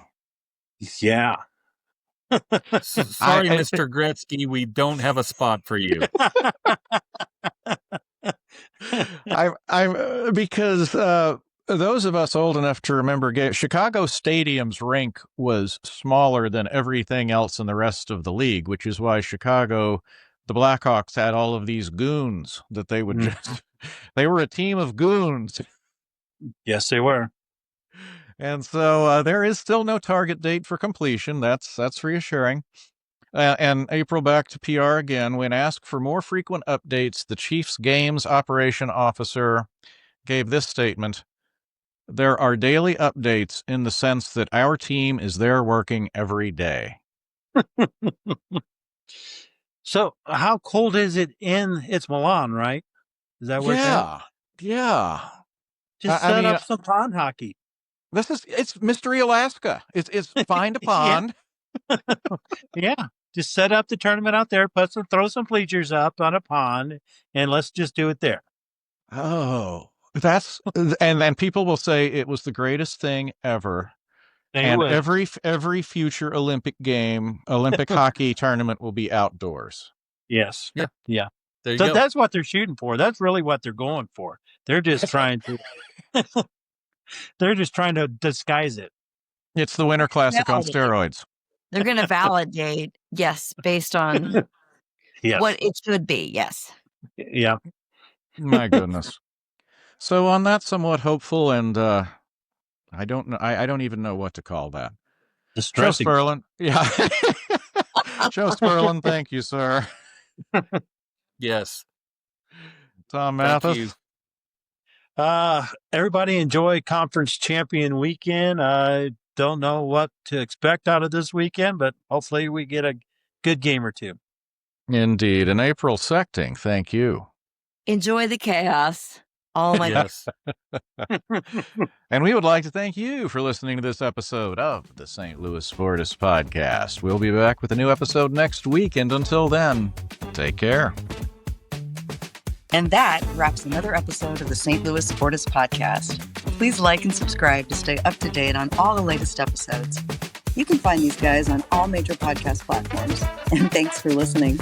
Speaker 4: Yeah.
Speaker 3: Sorry, Mr. Gretzky, we don't have a spot for you.
Speaker 2: Because those of us old enough to remember, Chicago Stadium's rink was smaller than everything else in the rest of the league, which is why the Blackhawks had all of these goons that they would they were a team of goons.
Speaker 4: Yes, they were.
Speaker 2: And so there is still no target date for completion. That's reassuring. And April, back to PR again. When asked for more frequent updates, the Chiefs games operation officer gave this statement: there are daily updates in the sense that our team is there working every day.
Speaker 4: So how cold is it it's Milan, right? Is that where it's at?
Speaker 2: Yeah.
Speaker 4: Just set up some pond hockey.
Speaker 2: It's Mystery Alaska. It's find a pond.
Speaker 4: Yeah. Just set up the tournament out there, throw some bleachers up on a pond, and let's just do it there.
Speaker 2: Oh, and then people will say it was the greatest thing ever. And every future Olympic hockey tournament will be outdoors.
Speaker 4: Yes.
Speaker 3: Yeah. There you
Speaker 4: so
Speaker 3: go.
Speaker 4: That's what they're shooting for. That's really what they're going for. They're just trying to disguise it.
Speaker 2: It's the Winter Classic on steroids.
Speaker 1: They're going to validate, yes, based on what it should be. Yes.
Speaker 4: Yeah.
Speaker 2: My goodness. So on that somewhat hopeful and I don't know. I don't even know what to call that.
Speaker 4: Distressing.
Speaker 2: Joe Sperlin. Yeah. Joe Sperlin, thank you, sir.
Speaker 3: Yes.
Speaker 2: Tom Mathis.
Speaker 4: Everybody enjoy Conference Champion Weekend. I don't know what to expect out of this weekend, but hopefully we get a good game or two.
Speaker 2: Indeed. And April Secting, thank you.
Speaker 1: Enjoy the chaos. All my
Speaker 3: Yes.
Speaker 2: And we would like to thank you for listening to this episode of the St. Louis Sportist Podcast. We'll be back with a new episode next week, and until then, take care.
Speaker 1: And that wraps another episode of the St. Louis Sportist Podcast. Please like and subscribe to stay up to date on all the latest episodes. You can find these guys on all major podcast platforms. And thanks for listening.